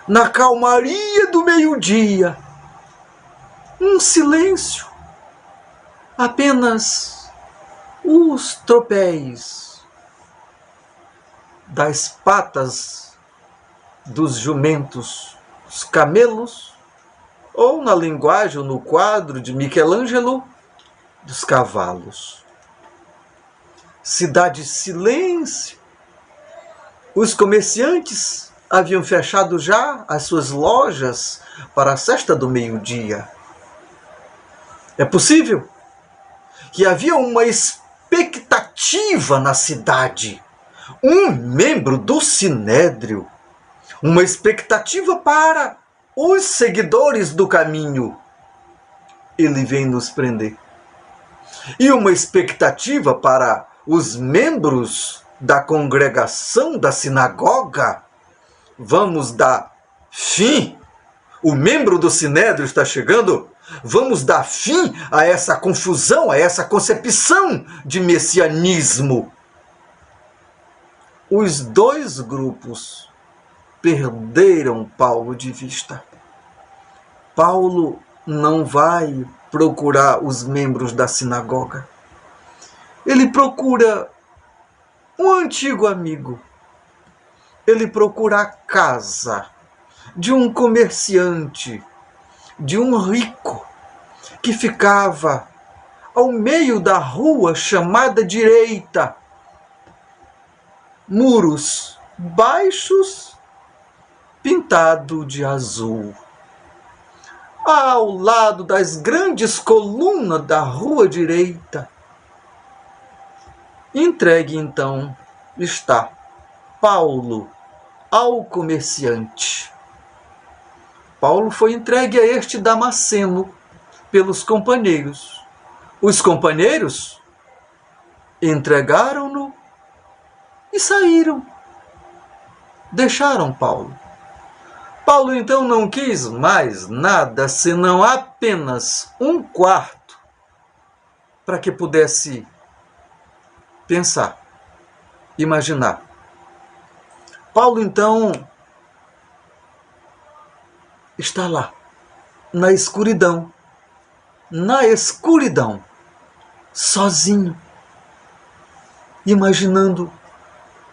na calmaria do meio-dia. Um silêncio, apenas os tropéis das patas dos jumentos, os camelos, ou na linguagem, no quadro de Michelangelo, dos cavalos. Cidade silêncio. Os comerciantes haviam fechado já as suas lojas para a cesta do meio-dia. É possível que havia uma expectativa na cidade. Um membro do Sinédrio, uma expectativa para os seguidores do caminho. Ele vem nos prender. E uma expectativa para os membros da congregação da sinagoga. Vamos dar fim. O membro do Sinédrio está chegando. Vamos dar fim a essa confusão, a essa concepção de messianismo. Os dois grupos perderam Paulo de vista. Paulo não vai procurar os membros da sinagoga. Ele procura um antigo amigo. Ele procura a casa de um comerciante, de um rico, que ficava ao meio da rua chamada Direita. Muros baixos, pintado de azul. Ao lado das grandes colunas da rua direita. Entregue, então, está Paulo ao comerciante. Paulo foi entregue a este Damasceno pelos companheiros. Os companheiros entregaram-no e saíram. Deixaram Paulo. Paulo então não quis mais nada senão apenas um quarto para que pudesse pensar, imaginar. Paulo então está lá, na escuridão, sozinho, imaginando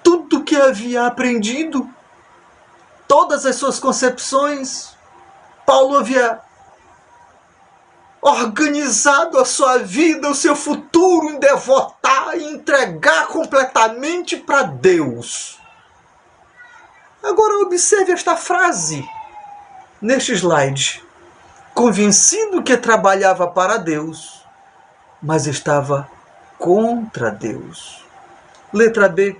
tudo que havia aprendido, todas as suas concepções. Paulo havia organizado a sua vida, o seu futuro em devotar e entregar completamente para Deus. Agora observe esta frase neste slide. Convencido que trabalhava para Deus, mas estava contra Deus. Letra B.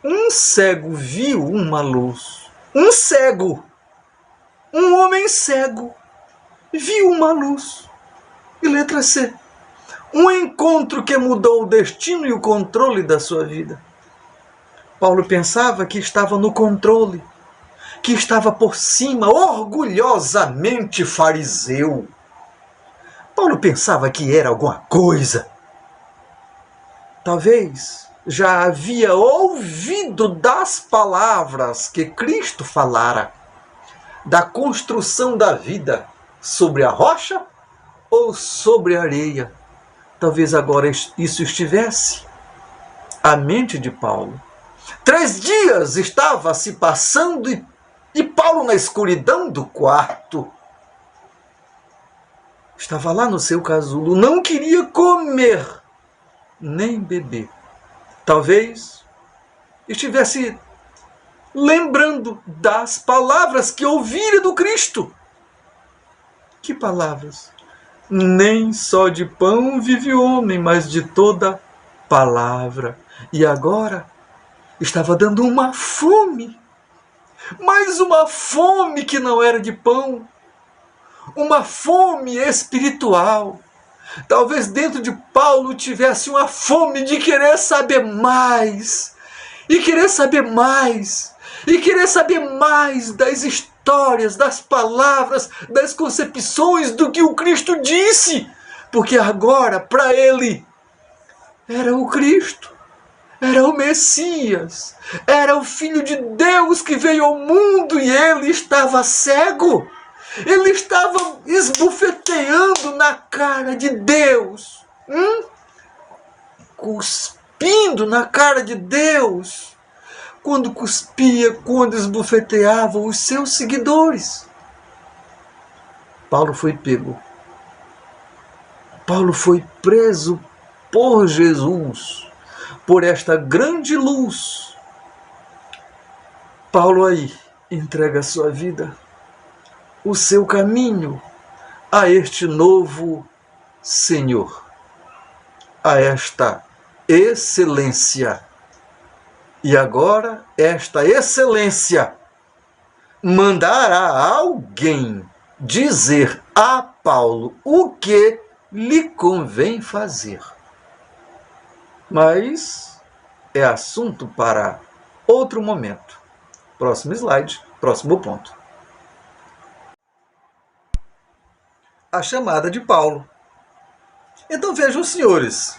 Um cego viu uma luz. Um cego, um homem cego, viu uma luz. E letra C. Um encontro que mudou o destino e o controle da sua vida. Paulo pensava que estava no controle, que estava por cima, orgulhosamente fariseu. Paulo pensava que era alguma coisa. Talvez já havia ouvido das palavras que Cristo falara, da construção da vida sobre a rocha ou sobre a areia. Talvez agora isso estivesse à mente de Paulo. 3 dias estava se passando e Paulo na escuridão do quarto. Estava lá no seu casulo, não queria comer nem beber. Talvez estivesse lembrando das palavras que ouvira do Cristo. Que palavras? Nem só de pão vive o homem, mas de toda palavra. E agora estava dando uma fome. Mas uma fome que não era de pão. Uma fome espiritual. Talvez dentro de Paulo tivesse uma fome de querer saber mais. E querer saber mais. E querer saber mais das histórias, das palavras, das concepções do que o Cristo disse. porque agora, para ele, era o Cristo, era o Messias, era o Filho de Deus que veio ao mundo e ele estava cego. Ele estava esbofeteando na cara de Deus, cuspindo na cara de Deus, quando cuspia, quando esbofeteava os seus seguidores. Paulo foi pego. Paulo foi preso por Jesus, por esta grande luz. Paulo aí entrega a sua vida, o seu caminho a este novo Senhor, a esta excelência. E agora esta excelência mandará alguém dizer a Paulo o que lhe convém fazer. Mas é assunto para outro momento. Próximo slide, próximo ponto. A chamada de Paulo. Então vejam, senhores,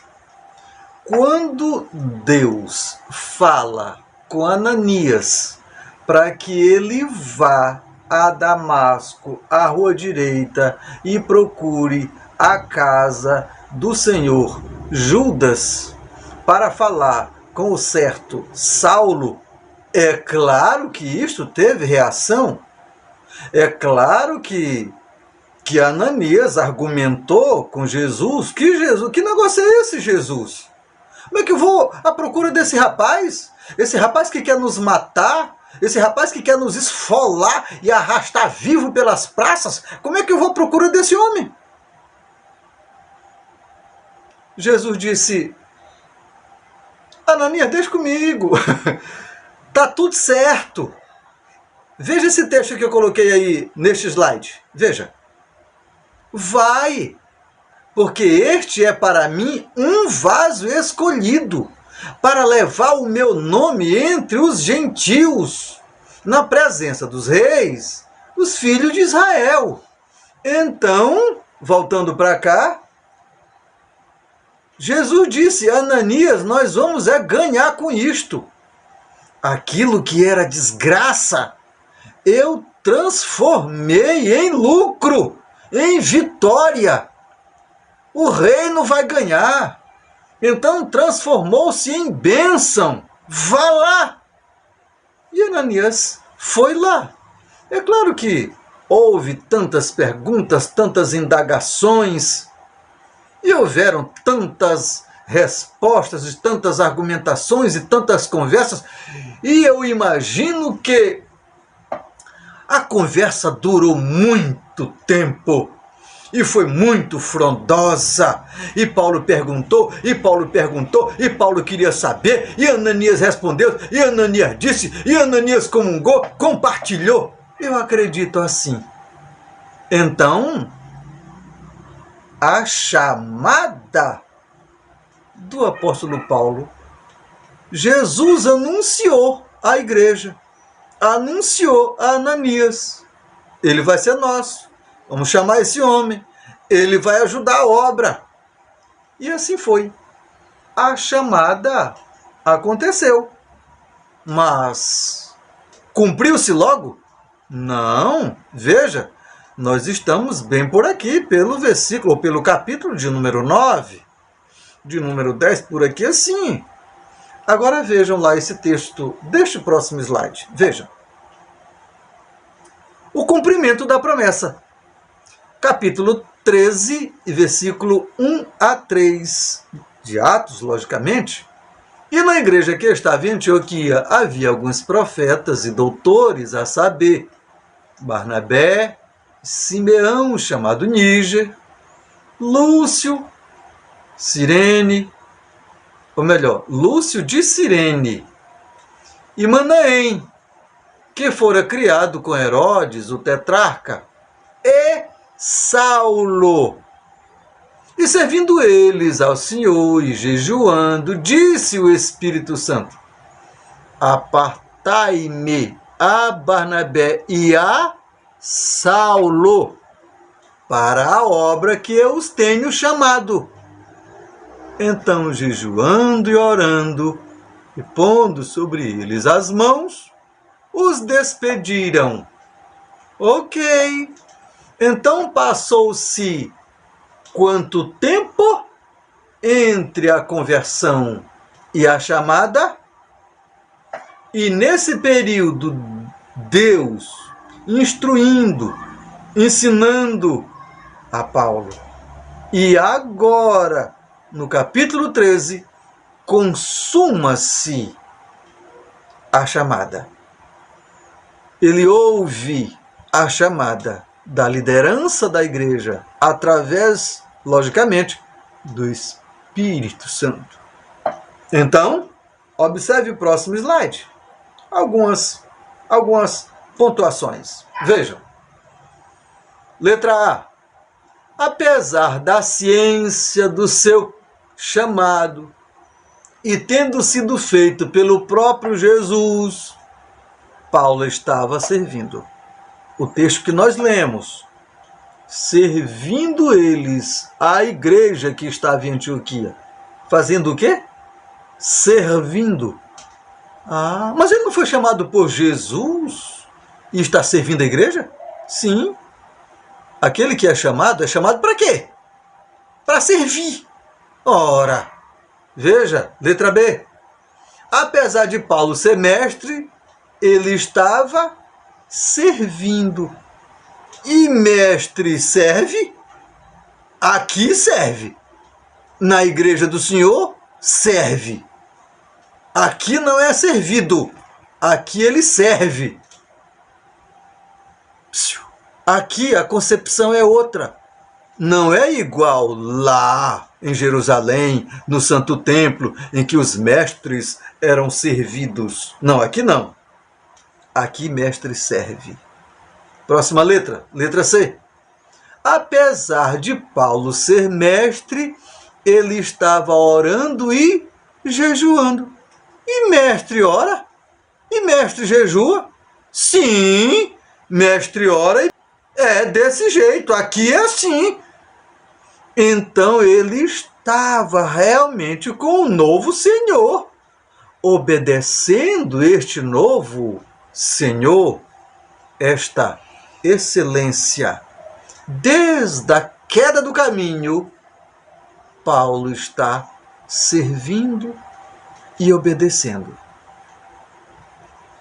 quando Deus fala com Ananias para que ele vá a Damasco, à rua direita, e procure a casa do Senhor Judas para falar com o certo Saulo, é claro que isto teve reação. É claro que Ananias argumentou com Jesus, que negócio é esse, Jesus? Como é que eu vou à procura desse rapaz? Esse rapaz que quer nos matar? Esse rapaz que quer nos esfolar e arrastar vivo pelas praças? Como é que eu vou à procura desse homem? Jesus disse: Ananias, deixa comigo. Tá tudo certo. Veja esse texto que eu coloquei aí neste slide. Veja. Vai, porque este é para mim um vaso escolhido, para levar o meu nome entre os gentios, na presença dos reis, os filhos de Israel. Então, voltando para cá, Jesus disse: Ananias, nós vamos ganhar com isto. Aquilo que era desgraça, eu transformei em lucro, em vitória. O reino vai ganhar. Então transformou-se em bênção. Vá lá. E Ananias foi lá. É claro que houve tantas perguntas, tantas indagações, e houveram tantas respostas, e tantas argumentações e tantas conversas, e eu imagino que a conversa durou muito tempo e foi muito frondosa. E Paulo perguntou, e Paulo perguntou, e Paulo queria saber, e Ananias respondeu, e Ananias disse, e Ananias comungou, compartilhou. Eu acredito assim. Então, a chamada do apóstolo Paulo, Jesus anunciou à igreja, anunciou a Ananias: ele vai ser nosso, vamos chamar esse homem, ele vai ajudar a obra. E assim foi. A chamada aconteceu. Mas cumpriu-se logo? Não. Veja, nós estamos bem por aqui, pelo versículo, ou pelo capítulo de número 9, de número 10, por aqui assim. Agora vejam lá esse texto deste próximo slide. Vejam. O cumprimento da promessa. Capítulo 13, versículo 1 a 3 de Atos, logicamente. E na igreja que estava em Antioquia havia alguns profetas e doutores, a saber, Barnabé, Simeão, chamado Níger, Lúcio, Cirene, ou melhor, Lúcio de Cirene, e Manaém, que fora criado com Herodes, o tetrarca, e Saulo. E servindo eles ao Senhor e jejuando, disse o Espírito Santo: apartai-me a Barnabé e a Saulo para a obra que eu os tenho chamado. Então, jejuando e orando, e pondo sobre eles as mãos, os despediram. Ok. Então passou-se quanto tempo entre a conversão e a chamada? E nesse período, Deus instruindo, ensinando a Paulo. E agora, no capítulo 13, consuma-se a chamada. Ele ouve a chamada da liderança da igreja através, logicamente, do Espírito Santo. Então, observe o próximo slide. Algumas pontuações. Vejam. Letra A. Apesar da ciência do seu chamado e tendo sido feito pelo próprio Jesus, Paulo estava servindo. O texto que nós lemos, servindo eles à igreja que estava em Antioquia. Fazendo o quê? Servindo. Mas ele não foi chamado por Jesus e está servindo a igreja? Sim. Aquele que é chamado para quê? Para servir. Ora, veja, letra B. Apesar de Paulo ser mestre, ele estava servindo. E mestre serve? Aqui serve. Na igreja do Senhor, serve. Aqui não é servido. Aqui ele serve. Aqui a concepção é outra. Não é igual lá em Jerusalém, no Santo Templo, em que os mestres eram servidos. Não, aqui não. Aqui mestre serve. Próxima letra, letra C. Apesar de Paulo ser mestre, ele estava orando e jejuando. E mestre ora? E mestre jejua? Sim, mestre ora e é desse jeito, aqui é assim. Então ele estava realmente com o novo Senhor, obedecendo este novo Senhor, esta excelência. Desde a queda do caminho, Paulo está servindo e obedecendo.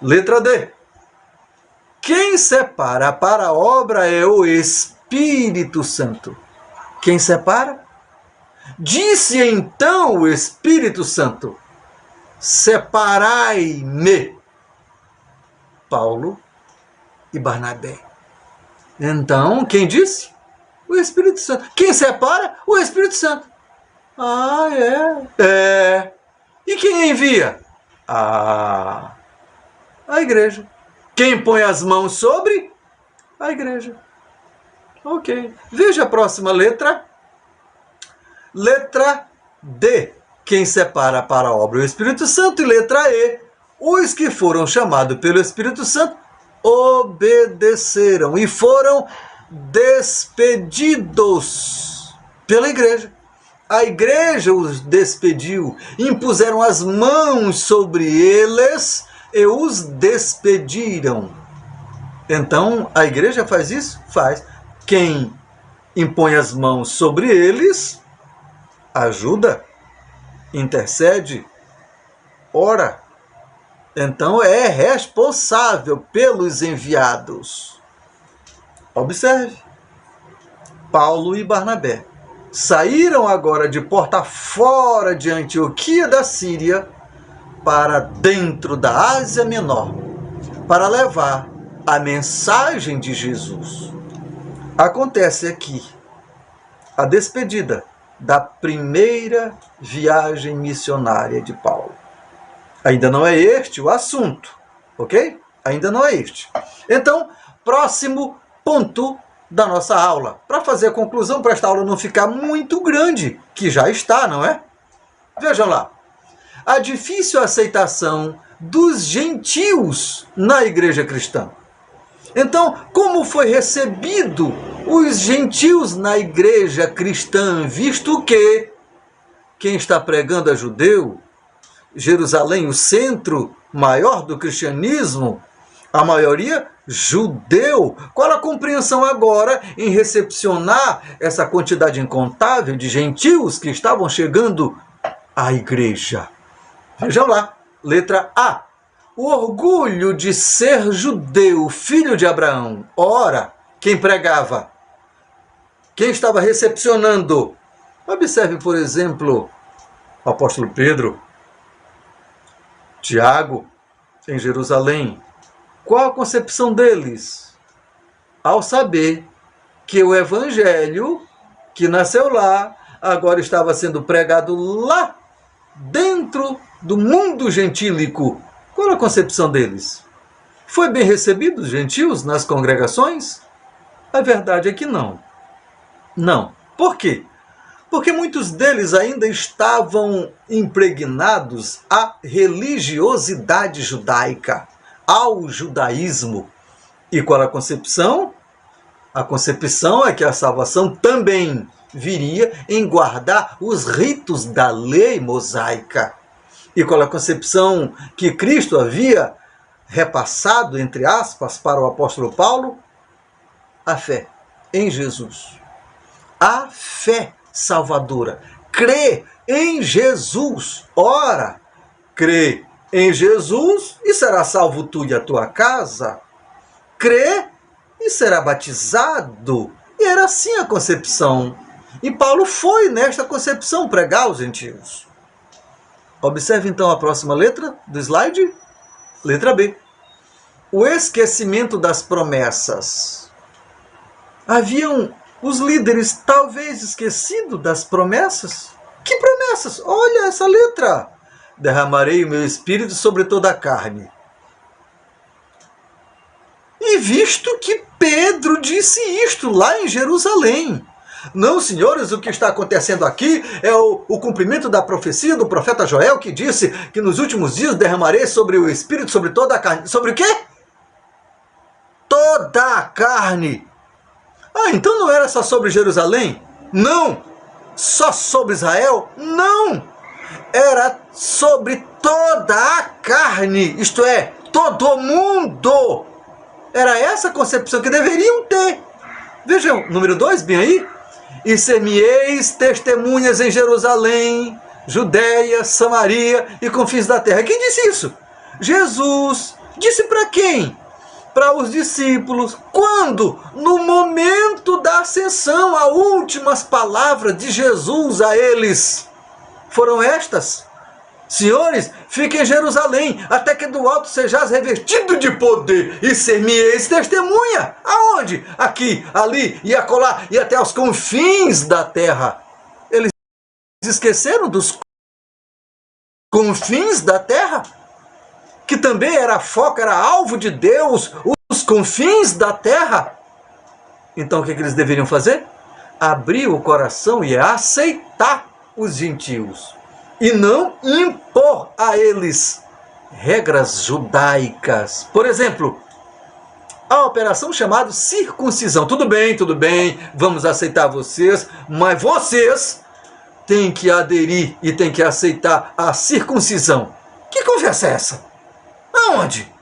Letra D. Quem separa para a obra é o Espírito Santo. Quem separa? Disse então o Espírito Santo: separai-me, Paulo e Barnabé. Então, quem disse? O Espírito Santo. Quem separa? O Espírito Santo. É. E quem envia? A igreja. Quem põe as mãos sobre? A igreja. Ok. Veja a próxima letra. Letra D. Quem separa para a obra? O Espírito Santo. E letra E. Os que foram chamados pelo Espírito Santo obedeceram e foram despedidos pela igreja. A igreja os despediu, impuseram as mãos sobre eles e os despediram. Então, a igreja faz isso? Faz. Quem impõe as mãos sobre eles, ajuda, intercede, ora. Então, é responsável pelos enviados. Observe. Paulo e Barnabé saíram agora de porta fora de Antioquia da Síria para dentro da Ásia Menor, para levar a mensagem de Jesus. Acontece aqui a despedida da primeira viagem missionária de Paulo. Ainda não é este o assunto, ok? Ainda não é este. Então, próximo ponto da nossa aula. Para fazer a conclusão, para esta aula não ficar muito grande, que já está, não é? Vejam lá. A difícil aceitação dos gentios na igreja cristã. Então, como foi recebido os gentios na igreja cristã, visto que quem está pregando é judeu, Jerusalém, o centro maior do cristianismo, a maioria judeu. Qual a compreensão agora em recepcionar essa quantidade incontável de gentios que estavam chegando à igreja? Vejam lá, letra A. O orgulho de ser judeu, filho de Abraão. Ora, quem pregava? Quem estava recepcionando? Observe, por exemplo, o apóstolo Pedro, Tiago, em Jerusalém. Qual a concepção deles? Ao saber que o evangelho que nasceu lá, agora estava sendo pregado lá, dentro do mundo gentílico. Qual a concepção deles? Foi bem recebido os gentios nas congregações? A verdade é que não. Não. Por quê? Porque muitos deles ainda estavam impregnados à religiosidade judaica, ao judaísmo. E qual a concepção? A concepção é que a salvação também viria em guardar os ritos da lei mosaica. E qual a concepção que Cristo havia repassado, entre aspas, para o apóstolo Paulo? A fé em Jesus. A fé salvadora. Crê em Jesus. Ora, crê em Jesus e será salvo tu e a tua casa. Crê e será batizado. E era assim a concepção. E Paulo foi nesta concepção pregar aos gentios. Observe então a próxima letra do slide. Letra B. O esquecimento das promessas. Haviam os líderes talvez esquecido das promessas? Que promessas? Olha essa letra. Derramarei o meu espírito sobre toda a carne. E visto que Pedro disse isto lá em Jerusalém. Não, senhores, o que está acontecendo aqui é o cumprimento da profecia do profeta Joel, que disse que nos últimos dias derramarei sobre o espírito, sobre toda a carne. Sobre o quê? Toda a carne. Ah, então não era só sobre Jerusalém? Não. Só sobre Israel? Não. Era sobre toda a carne, isto é, todo o mundo. Era essa a concepção que deveriam ter. Vejam, número 2, bem aí. E ser-me-eis testemunhas em Jerusalém, Judeia, Samaria e confins da terra. Quem disse isso? Jesus. Disse para quem? Para os discípulos. Quando? No momento da ascensão, as últimas palavras de Jesus a eles foram estas: senhores, fiquem em Jerusalém, até que do alto sejais revestido de poder, e ser-me-eis testemunha. Aonde? Aqui, ali e acolá, e até aos confins da terra. Eles esqueceram dos confins da terra? Que também era foco, era alvo de Deus, os confins da terra. Então o que eles deveriam fazer? Abrir o coração e aceitar os gentios. E não impor a eles regras judaicas. Por exemplo, a operação chamada circuncisão. Tudo bem, vamos aceitar vocês, mas vocês têm que aderir e têm que aceitar a circuncisão. Que conversa é essa? Aonde?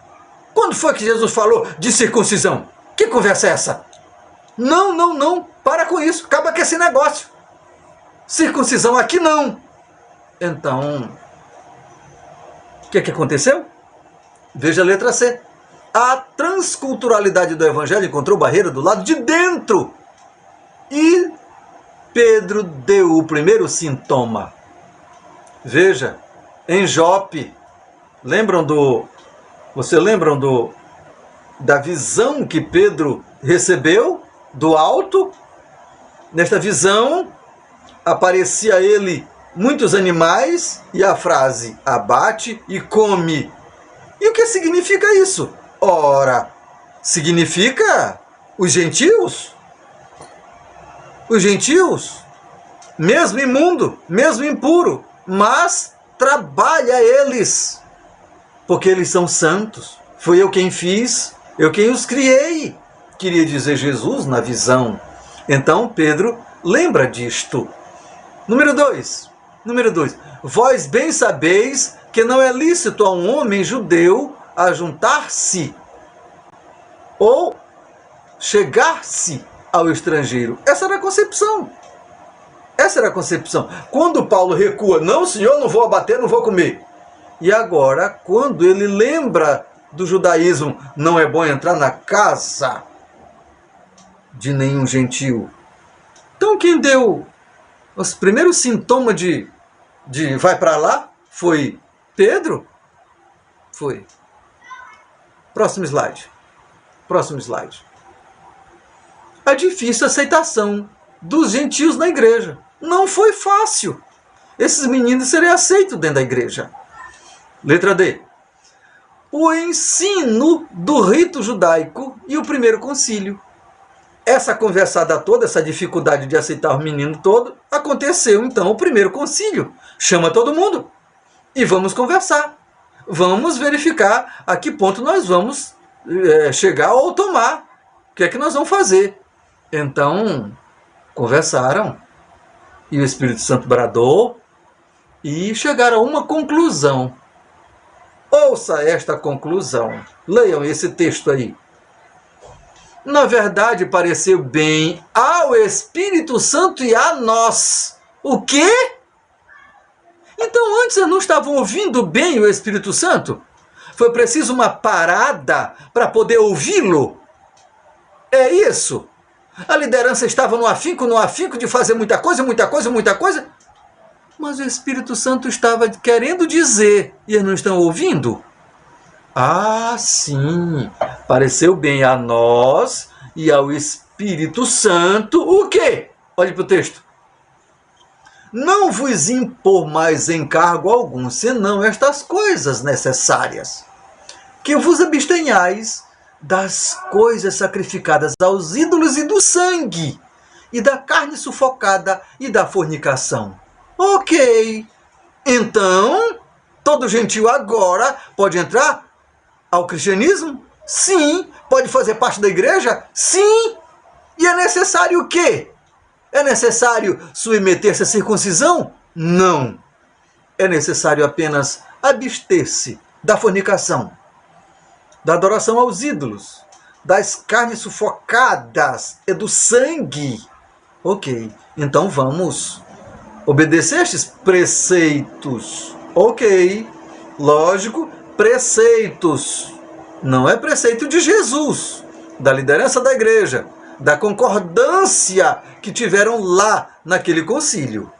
Quando foi que Jesus falou de circuncisão? Que conversa é essa? Não, para com isso, acaba com esse negócio. Circuncisão aqui não. Então, o que aconteceu? Veja a letra C. A transculturalidade do evangelho encontrou barreira do lado de dentro. E Pedro deu o primeiro sintoma. Veja, em Jope, vocês lembram da visão que Pedro recebeu do alto? Nesta visão, aparecia a ele muitos animais e a frase abate e come. E o que significa isso? Ora, significa os gentios. Os gentios, mesmo imundo, mesmo impuro, mas trabalha eles, porque eles são santos. Foi eu quem fiz, eu quem os criei, queria dizer Jesus na visão. Então Pedro lembra disto. Número 2. Vós bem sabeis que não é lícito a um homem judeu ajuntar-se ou chegar-se ao estrangeiro. Essa era a concepção. Quando Paulo recua, não, senhor, não vou abater, não vou comer. E agora, quando ele lembra do judaísmo, não é bom entrar na casa de nenhum gentio. Então quem deu os primeiros sintomas de vai para lá foi Pedro? Foi. Próximo slide. A difícil aceitação dos gentios na igreja. Não foi fácil esses meninos serem aceitos dentro da igreja. Letra D. O ensino do rito judaico e o primeiro concílio. Essa conversada toda, essa dificuldade de aceitar o menino todo, aconteceu então o primeiro concílio. Chama todo mundo e vamos conversar. Vamos verificar a que ponto nós vamos chegar ou tomar. O que é que nós vamos fazer? Então, conversaram e o Espírito Santo bradou e chegaram a uma conclusão. Ouça esta conclusão. Leiam esse texto aí. Na verdade, pareceu bem ao Espírito Santo e a nós. O quê? Então, antes eu não estavam ouvindo bem o Espírito Santo? Foi preciso uma parada para poder ouvi-lo? É isso? A liderança estava no afinco de fazer muita coisa. Mas o Espírito Santo estava querendo dizer, e eles não estão ouvindo? Ah, sim, pareceu bem a nós e ao Espírito Santo o quê? Olhe para o texto. Não vos impor mais encargo algum, senão estas coisas necessárias, que vos abstenhais das coisas sacrificadas aos ídolos e do sangue, e da carne sufocada e da fornicação. Ok, então, todo gentio agora pode entrar ao cristianismo? Sim. Pode fazer parte da igreja? Sim. E é necessário o quê? É necessário submeter-se à circuncisão? Não. É necessário apenas abster-se da fornicação, da adoração aos ídolos, das carnes sufocadas e do sangue. Ok, então vamos obedecer estes preceitos. Ok, lógico, preceitos. Não é preceito de Jesus, da liderança da igreja, da concordância que tiveram lá naquele concílio.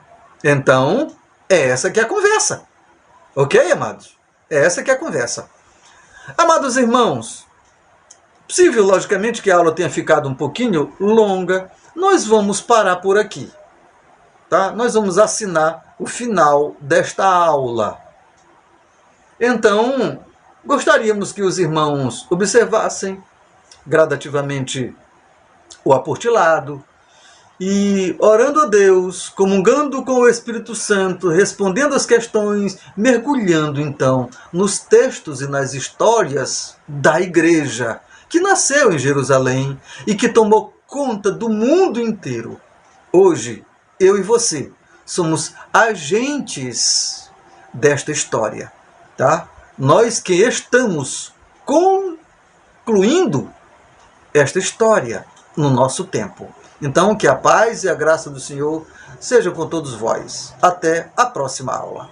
Então, é essa que é a conversa. Ok, amados? É essa que é a conversa. Amados irmãos, possível, logicamente, que a aula tenha ficado um pouquinho longa, nós vamos parar por aqui. Tá? Nós vamos assinar o final desta aula. Então, gostaríamos que os irmãos observassem gradativamente o aportilado e, orando a Deus, comungando com o Espírito Santo, respondendo às questões, mergulhando então nos textos e nas histórias da igreja que nasceu em Jerusalém e que tomou conta do mundo inteiro. Hoje, eu e você somos agentes desta história, tá? Nós que estamos concluindo esta história no nosso tempo. Então, que a paz e a graça do Senhor sejam com todos vós. Até a próxima aula.